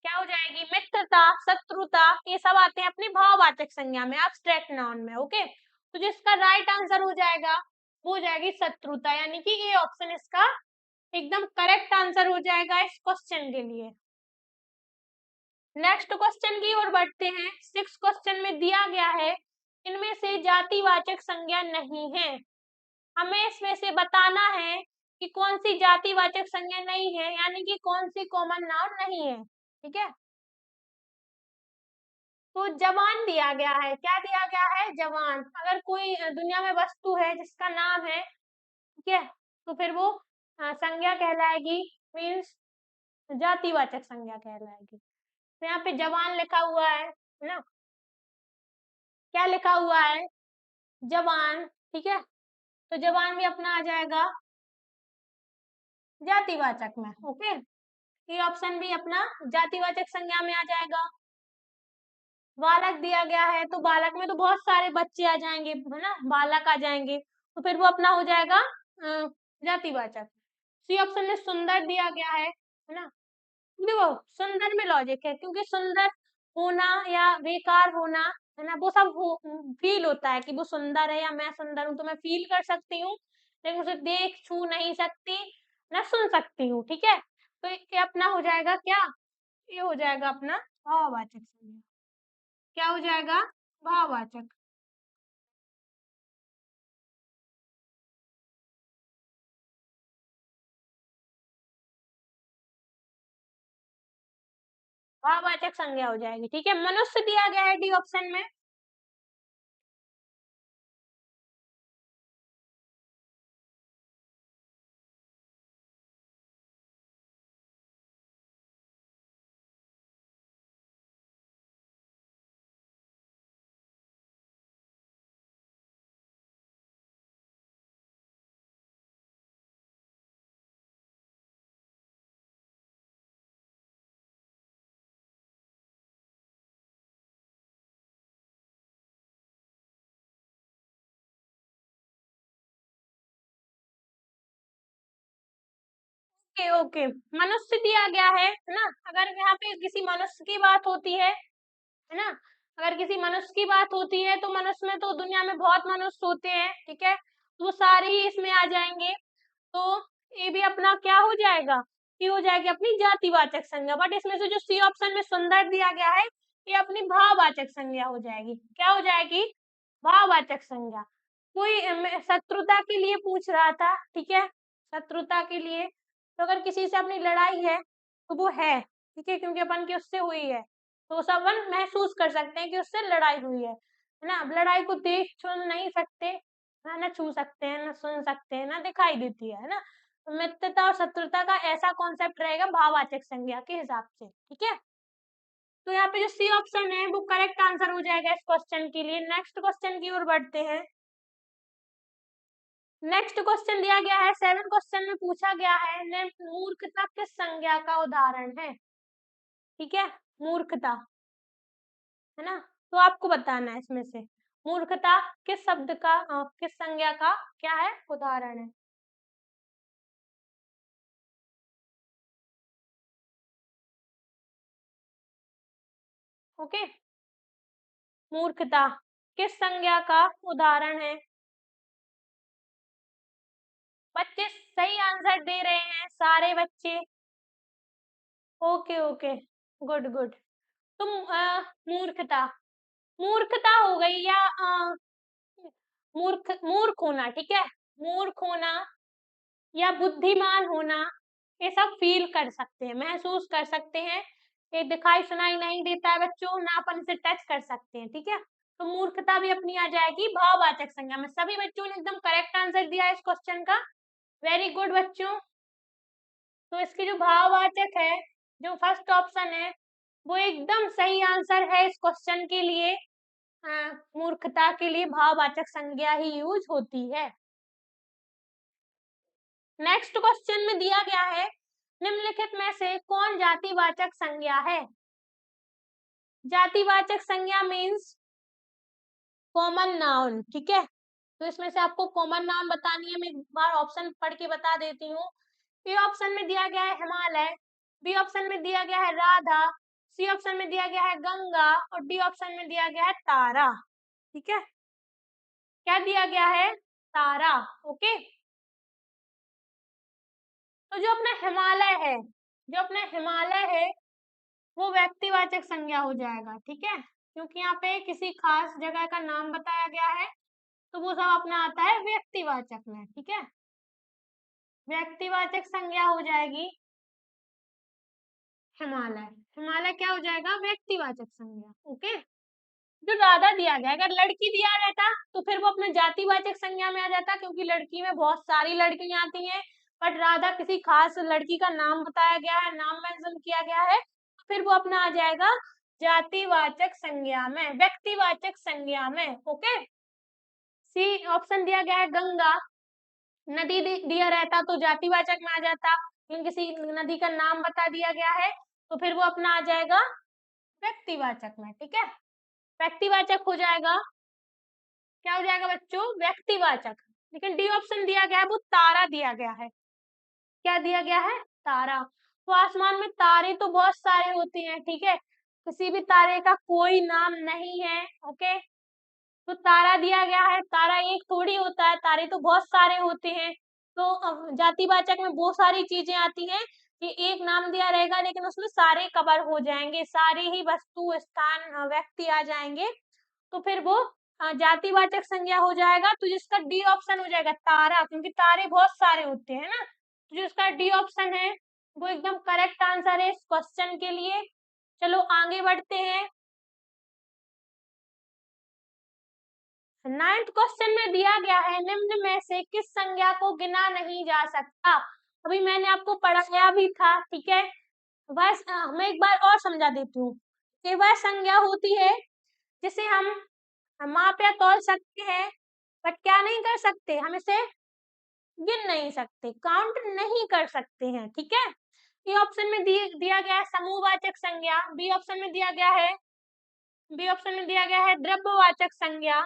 क्या हो जाएगी, मित्रता, शत्रुता, ये सब आते हैं अपनी भाववाचक संज्ञा में, एब्स्ट्रैक्ट नाउन में। ओके। तो जिसका राइट आंसर हो जाएगा वो हो जाएगी शत्रुता, यानी कि ये ऑप्शन इसका एकदम करेक्ट आंसर हो जाएगा इस क्वेश्चन के लिए। नेक्स्ट क्वेश्चन की ओर बढ़ते हैं। 6 क्वेश्चन में दिया गया है इनमें से जातिवाचक संज्ञा नहीं है, हमें इसमें से बताना है कि कौन सी जातिवाचक संज्ञा नहीं है, यानी कि कौन सी कॉमन नाउन नहीं है, ठीक है। तो जवान दिया गया है, क्या दिया गया है, जवान। अगर कोई दुनिया में वस्तु है जिसका नाम है, ठीक है, तो फिर वो संज्ञा कहलाएगी, मीन्स जातिवाचक संज्ञा कहलाएगी। तो यहाँ पे जवान लिखा हुआ है ना, क्या लिखा हुआ है, जवान, ठीक है। तो जवान भी अपना आ जाएगा जातिवाचक में। ओके। ये ऑप्शन भी अपना जातिवाचक संज्ञा में आ जाएगा। बालक दिया गया है, तो बालक में तो बहुत सारे बच्चे आ जाएंगे, है ना, बालक आ जाएंगे, तो फिर वो अपना हो जाएगा जातिवाचक। सी ऑप्शन में सुंदर दिया गया है ना। देखो सुंदर में लॉजिक है, क्योंकि सुंदर होना या बेकार होना, है ना, वो सब फील होता है कि वो सुंदर है या मैं सुंदर हूँ, तो मैं फील कर सकती हूँ, लेकिन उसे देख छू नहीं सकती, ना सुन सकती हूँ, ठीक है। तो ये अपना हो जाएगा क्या, ये हो जाएगा अपना भाववाचक संज्ञा, क्या हो जाएगा, भाववाचक। भाववाचक संज्ञा हो जाएगी, ठीक है। मनुष्य दिया गया है डी ऑप्शन में, ओके ओके, मनुष्य दिया गया है ना। अगर यहाँ पे किसी मनुष्य की बात होती है ना, अगर किसी मनुष्य की बात होती है तो मनुष्य में तो दुनिया में बहुत मनुष्य होते हैं, ठीक है, तो वो सारे ही इसमें आ जाएंगे। तो ये भी अपना क्या हो जाएगा, ये हो जाएगी अपनी जातिवाचक संज्ञा। बट इसमें से जो सी ऑप्शन में सुंदर दिया गया है, ये अपनी भाववाचक संज्ञा हो जाएगी। क्या हो जाएगी, भाववाचक संज्ञा। कोई शत्रुता के लिए पूछ रहा था, ठीक है, शत्रुता के लिए, तो अगर किसी से अपनी लड़ाई है तो वो है, ठीक है, क्योंकि अपन की उससे हुई है, तो सब अपन महसूस कर सकते हैं कि उससे लड़ाई हुई है ना। अब लड़ाई को देख सुन नहीं सकते, ना छू सकते हैं, ना सुन सकते हैं, ना दिखाई देती है ना। तो मित्रता और शत्रुता का ऐसा कॉन्सेप्ट रहेगा भाववाचक संज्ञा के हिसाब से, ठीक है। तो यहाँ पे जो सी ऑप्शन है वो करेक्ट आंसर हो जाएगा इस क्वेश्चन के लिए। नेक्स्ट क्वेश्चन की ओर बढ़ते हैं। नेक्स्ट क्वेश्चन दिया गया है, 7 क्वेश्चन में पूछा गया है मूर्खता किस संज्ञा का उदाहरण है, ठीक है, मूर्खता, है ना। तो आपको बताना है इसमें से मूर्खता किस शब्द का किस संज्ञा का क्या है, उदाहरण है। ओके, मूर्खता किस संज्ञा का उदाहरण है। बच्चे सही आंसर दे रहे हैं सारे बच्चे। Okay okay, good good. तुम मूर्खता, मूर्खता हो गई या मूर्ख होना, ठीक है, मूर्ख होना या बुद्धिमान होना, ये सब फील कर सकते हैं, महसूस कर सकते हैं। ये दिखाई सुनाई नहीं देता है बच्चों, ना अपन इसे टच कर सकते हैं, ठीक है। तो मूर्खता भी अपनी आ जाएगी भाववाचक संज्ञा में। सभी बच्चों ने एकदम करेक्ट आंसर दिया इस क्वेश्चन का, वेरी गुड बच्चों। तो इसकी जो भाववाचक है, जो फर्स्ट ऑप्शन है, वो एकदम सही आंसर है इस क्वेश्चन के लिए। मूर्खता के लिए भाववाचक संज्ञा ही यूज होती है। नेक्स्ट क्वेश्चन में दिया गया है निम्नलिखित में से कौन जातिवाचक संज्ञा है। जातिवाचक संज्ञा मीन्स कॉमन नाउन, ठीक है। तो इसमें से आपको कॉमन नाउन बतानी है, मैं एक बार ऑप्शन पढ़ के बता देती हूँ। ए ऑप्शन में दिया गया है हिमालय, बी ऑप्शन में दिया गया है राधा, सी ऑप्शन में दिया गया है गंगा और डी ऑप्शन में दिया गया है तारा, ठीक है। क्या दिया गया है, तारा, ओके। तो जो अपना हिमालय है, जो अपना हिमालय है वो व्यक्तिवाचक संज्ञा हो जाएगा, ठीक है, क्योंकि यहाँ पे किसी खास जगह का नाम बताया गया है, तो वो सब अपना आता है व्यक्तिवाचक में, ठीक है। व्यक्तिवाचक संज्ञा हो जाएगी हिमालय, हिमालय क्या हो जाएगा, व्यक्तिवाचक संज्ञा, ओके। जो राधा दिया गया, अगर लड़की दिया रहता तो फिर वो अपने जातिवाचक संज्ञा में आ जाता, क्योंकि लड़की में बहुत सारी लड़कियां आती हैं। बट राधा किसी खास लड़की का नाम बताया गया है, नाम मेंशन किया गया है, तो फिर वो अपना आ जाएगा जातिवाचक संज्ञा में, व्यक्तिवाचक संज्ञा में, ओके। सी ऑप्शन दिया गया है गंगा, नदी दिया रहता तो जातिवाचक में आ जाता, लेकिन किसी नदी का नाम बता दिया गया है तो फिर वो अपना आ जाएगा व्यक्तिवाचक में, ठीक है। व्यक्तिवाचक हो जाएगा, क्या हो जाएगा बच्चों, व्यक्तिवाचक। लेकिन डी ऑप्शन दिया गया है वो तारा दिया गया है, क्या दिया गया है, तारा। तो आसमान में तारे तो बहुत सारे होते हैं, ठीक है, किसी भी तारे का कोई नाम नहीं है, ओके। तो तारा दिया गया है, तारा एक थोड़ी होता है, तारे तो बहुत सारे होते हैं। तो जातिवाचक में बहुत सारी चीजें आती हैं कि एक नाम दिया रहेगा लेकिन उसमें सारे कवर हो जाएंगे, सारे ही वस्तु स्थान व्यक्ति आ जाएंगे, तो फिर वो जातिवाचक संज्ञा हो जाएगा। तो जिसका डी ऑप्शन हो जाएगा तारा, क्योंकि तारे बहुत सारे होते हैं ना। तो जिसका डी ऑप्शन है वो एकदम करेक्ट आंसर है इस क्वेश्चन के लिए। चलो आगे बढ़ते हैं। 9th क्वेश्चन में दिया गया है निम्न में से किस संज्ञा को गिना नहीं जा सकता। अभी मैंने आपको पढ़ाया भी था, ठीक है, बस मैं एक बार और समझा देती हूँ कि वह संज्ञा होती है जिसे हम माप या तौल सकते हैं, बट क्या नहीं कर सकते, हम इसे गिन नहीं सकते, काउंट नहीं कर सकते हैं, ठीक है। ए ऑप्शन में दिया गया है समूहवाचक संज्ञा, बी ऑप्शन में दिया गया है द्रव्यवाचक संज्ञा,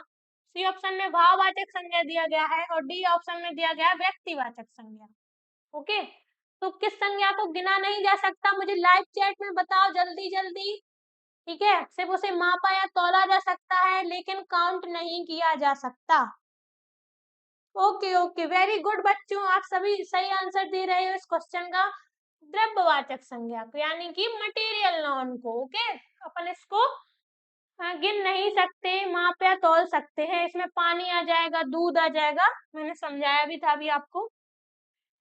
सी ऑप्शन में भाववाचक संज्ञा दिया गया है और डी ऑप्शन में दिया गया है व्यक्तिवाचक संज्ञा, ओके। तो किस संज्ञा को गिना नहीं जा सकता, मुझे लाइव चैट में बताओ जल्दी जल्दी। ठीक है, सिर्फ उसे मापा या तौला जा सकता है लेकिन काउंट नहीं किया जा सकता। ओके ओके, वेरी गुड बच्चों, आप सभी सही आंसर दे रहे हो इस क्वेश्चन का। द्रव्यवाचक संज्ञा को यानी कि मटेरियल नाउन को, ओके, अपन इसको गिन नहीं सकते, माप या तौल सकते हैं। इसमें पानी आ जाएगा, दूध आ जाएगा, मैंने समझाया भी था अभी आपको।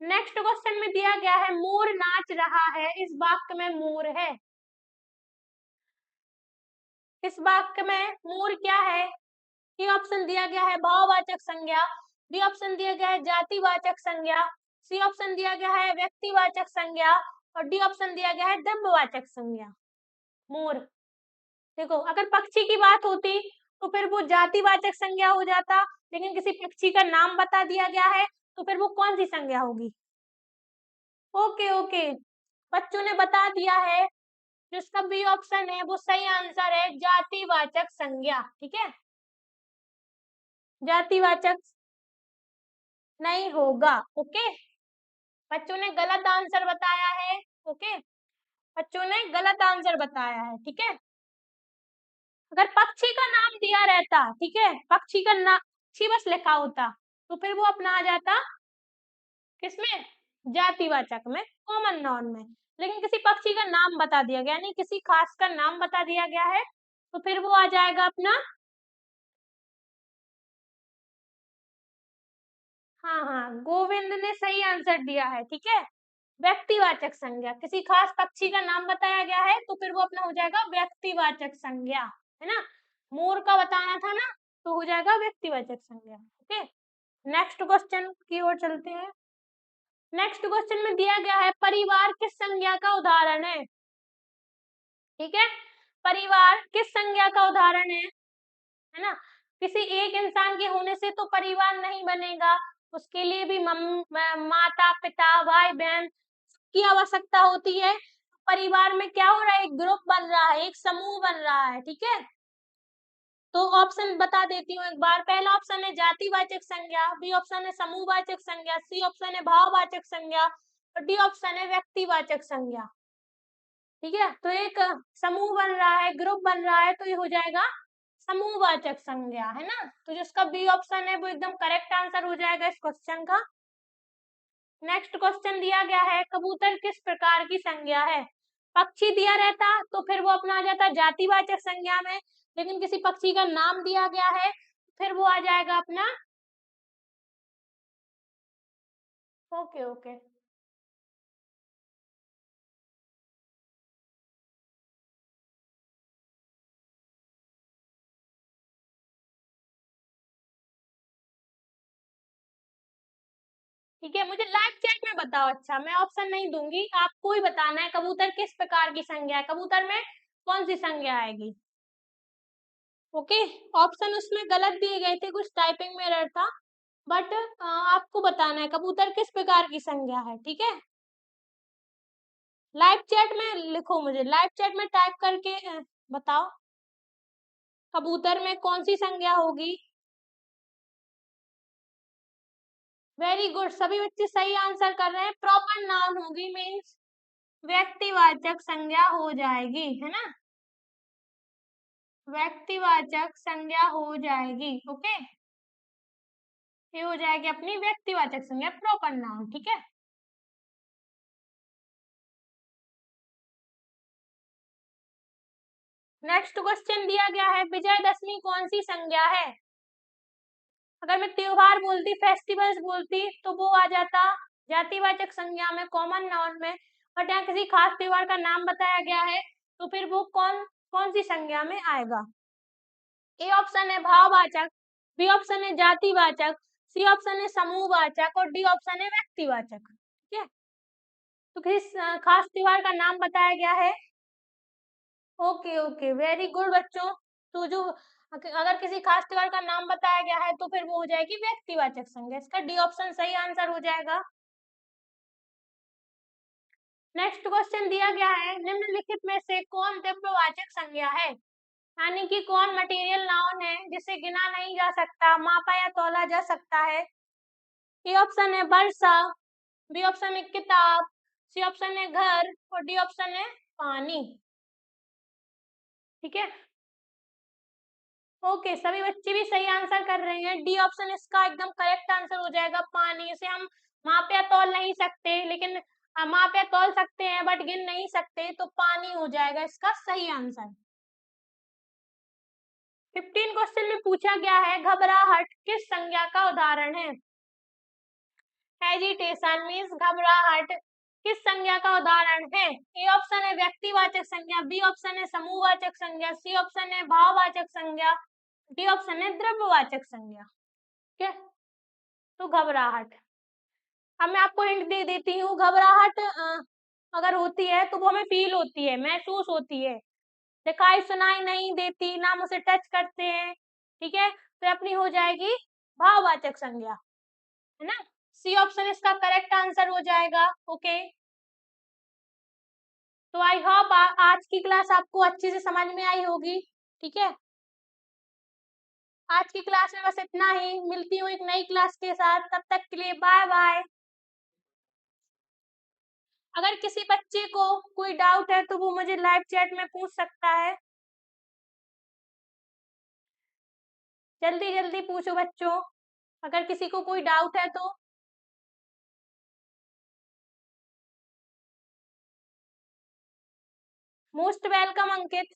नेक्स्ट क्वेश्चन में दिया गया है मोर नाच रहा है, इस वाक्य में मोर है। इस वाक्य में मोर क्या है? ए ऑप्शन दिया गया है भाववाचक संज्ञा, बी ऑप्शन दिया गया है जातिवाचक संज्ञा, सी ऑप्शन दिया गया है व्यक्तिवाचक संज्ञा और डी ऑप्शन दिया गया है द्रव्यवाचक संज्ञा। मोर, देखो अगर पक्षी की बात होती तो फिर वो जातिवाचक संज्ञा हो जाता, लेकिन किसी पक्षी का नाम बता दिया गया है तो फिर वो कौन सी संज्ञा होगी? ओके ओके, बच्चों ने बता दिया है, जिसका बी ऑप्शन है वो सही आंसर है, जातिवाचक संज्ञा। ठीक है, जातिवाचक नहीं होगा। ओके, बच्चों ने गलत आंसर बताया है। ओके, बच्चों ने गलत आंसर बताया है। ठीक है, अगर पक्षी का नाम दिया रहता, ठीक है, पक्षी का नाम पक्षी बस लिखा होता तो फिर वो अपना आ जाता किसमें? जातिवाचक में, कॉमन नाउन में। लेकिन किसी पक्षी का नाम बता दिया गया, यानी किसी खास का नाम बता दिया गया है तो फिर वो आ जाएगा अपना, हाँ हाँ, गोविंद ने सही आंसर दिया है। ठीक है, व्यक्तिवाचक संज्ञा, किसी खास पक्षी का नाम बताया गया है तो फिर वो अपना हो जाएगा व्यक्तिवाचक संज्ञा, है ना। मोर का बताना था ना, तो हो जाएगा व्यक्तिवाचक संज्ञा। ओके, नेक्स्ट क्वेश्चन की ओर चलते हैं। नेक्स्ट क्वेश्चन में दिया गया है परिवार किस संज्ञा का उदाहरण है? ठीक है, परिवार किस संज्ञा का उदाहरण है ना। किसी एक इंसान के होने से तो परिवार नहीं बनेगा, उसके लिए भी माता पिता भाई बहन की आवश्यकता होती है। परिवार में क्या हो रहा है? एक ग्रुप बन रहा है, एक समूह बन रहा है। ठीक है, तो ऑप्शन बता देती हूँ एक बार। पहला ऑप्शन है जातिवाचक संज्ञा, बी ऑप्शन है समूहवाचक संज्ञा, सी ऑप्शन है भाववाचक संज्ञा और डी ऑप्शन है व्यक्तिवाचक संज्ञा। ठीक है, तो एक समूह बन रहा है, ग्रुप बन रहा है, तो ये हो जाएगा समूहवाचक संज्ञा, है ना। तो जिसका बी ऑप्शन है वो एकदम करेक्ट आंसर हो जाएगा इस क्वेश्चन का। नेक्स्ट क्वेश्चन दिया गया है कबूतर किस प्रकार की संज्ञा है? पक्षी दिया रहता तो फिर वो अपना आ जाता जातिवाचक संज्ञा में, लेकिन किसी पक्षी का नाम दिया गया है फिर वो आ जाएगा अपना, ओके ओके, ठीक है, मुझे लाइव चैट में बताओ। अच्छा, मैं ऑप्शन नहीं दूंगी, आपको ही बताना है कबूतर किस प्रकार की संज्ञा है, कबूतर में कौन सी संज्ञा आएगी। ओके, ऑप्शन उसमें गलत दिए गए थे, कुछ टाइपिंग में एरर था, बट आपको बताना है कबूतर किस प्रकार की संज्ञा है। ठीक है, लाइव चैट में लिखो, मुझे लाइव चैट में टाइप करके बताओ कबूतर में कौन सी संज्ञा होगी। वेरी गुड, सभी बच्चे सही आंसर कर रहे हैं। प्रॉपर नाउन होगी, मीन्स व्यक्तिवाचक संज्ञा हो जाएगी, है ना, व्यक्तिवाचक संज्ञा हो जाएगी। ओके, ये हो जाएगी अपनी व्यक्तिवाचक संज्ञा, प्रॉपर नाउन। ठीक है, नेक्स्ट क्वेश्चन दिया गया है विजयदशमी कौन सी संज्ञा है? अगर मैं त्योहार बोलती, फेस्टिवल्स बोलती तो वो आ जाता जातिवाचक संज्ञा में, कॉमन नाउन में, बट यहाँ किसी खास त्योहार का नाम बताया गया है तो फिर वो कौन कौन सी संज्ञा में आएगा? ए ऑप्शन है भाववाचक, बी ऑप्शन है जातिवाचक, सी ऑप्शन है समूहवाचक और डी ऑप्शन है व्यक्तिवाचक। ठीक है, तो किस खास त्योहार का नाम बताया गया है? ओके ओके, वेरी गुड बच्चों, तो जो अगर किसी खास त्योहार का नाम बताया गया है तो फिर वो हो जाएगी व्यक्तिवाचक संज्ञा, इसका डी ऑप्शन सही आंसर हो जाएगा। नेक्स्ट क्वेश्चन दिया गया है निम्नलिखित में से कौन द्रव्यवाचक संज्ञा है? यानी कि कौन मटेरियल नाउन है जिसे गिना नहीं जा सकता, मापा या तौला जा सकता है। ए ऑप्शन है वर्षा, बी ऑप्शन है किताब, सी ऑप्शन है घर और डी ऑप्शन है पानी। ठीक है, ओके, सभी बच्चे भी सही आंसर कर रहे हैं। डी ऑप्शन इसका एकदम करेक्ट आंसर हो जाएगा, पानी। इसे हम माप या तौल नहीं सकते, लेकिन माप या तौल सकते हैं बट गिन नहीं सकते, तो पानी हो जाएगा इसका सही आंसर। 15 क्वेश्चन में पूछा गया है घबराहट किस संज्ञा का उदाहरण है। हेजिटेशन मीन्स घबराहट किस संज्ञा का उदाहरण है। ए ऑप्शन है व्यक्तिवाचक संज्ञा, बी ऑप्शन है समूहवाचक संज्ञा, सी ऑप्शन है भाववाचक संज्ञा, डी ऑप्शन है द्रव्यवाचक संज्ञा। ठीक है, तो घबराहट, अब मैं आपको हिंट दे देती हूँ। घबराहट अगर होती है तो वो हमें फील होती है, महसूस होती है, दिखाई सुनाई नहीं देती, ना हम उसे टच करते हैं। ठीक है, तो अपनी हो जाएगी भाववाचक संज्ञा, है ना। सी ऑप्शन इसका करेक्ट आंसर हो जाएगा। ओके, तो आई होप आज की क्लास आपको अच्छे से समझ में आई होगी। ठीक है, आज की क्लास में बस इतना ही। मिलती हूँ एक नई क्लास के साथ, तब तक के लिए बाय बाय। अगर किसी बच्चे को कोई डाउट है तो वो मुझे लाइव चैट में पूछ सकता है। जल्दी जल्दी पूछो बच्चों, अगर किसी को कोई डाउट है तो। मोस्ट वेलकम अंकित।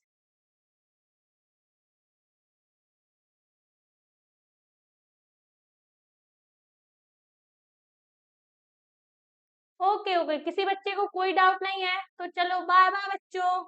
ओके ओके, किसी बच्चे को कोई डाउट नहीं है तो चलो बाय बाय बच्चों।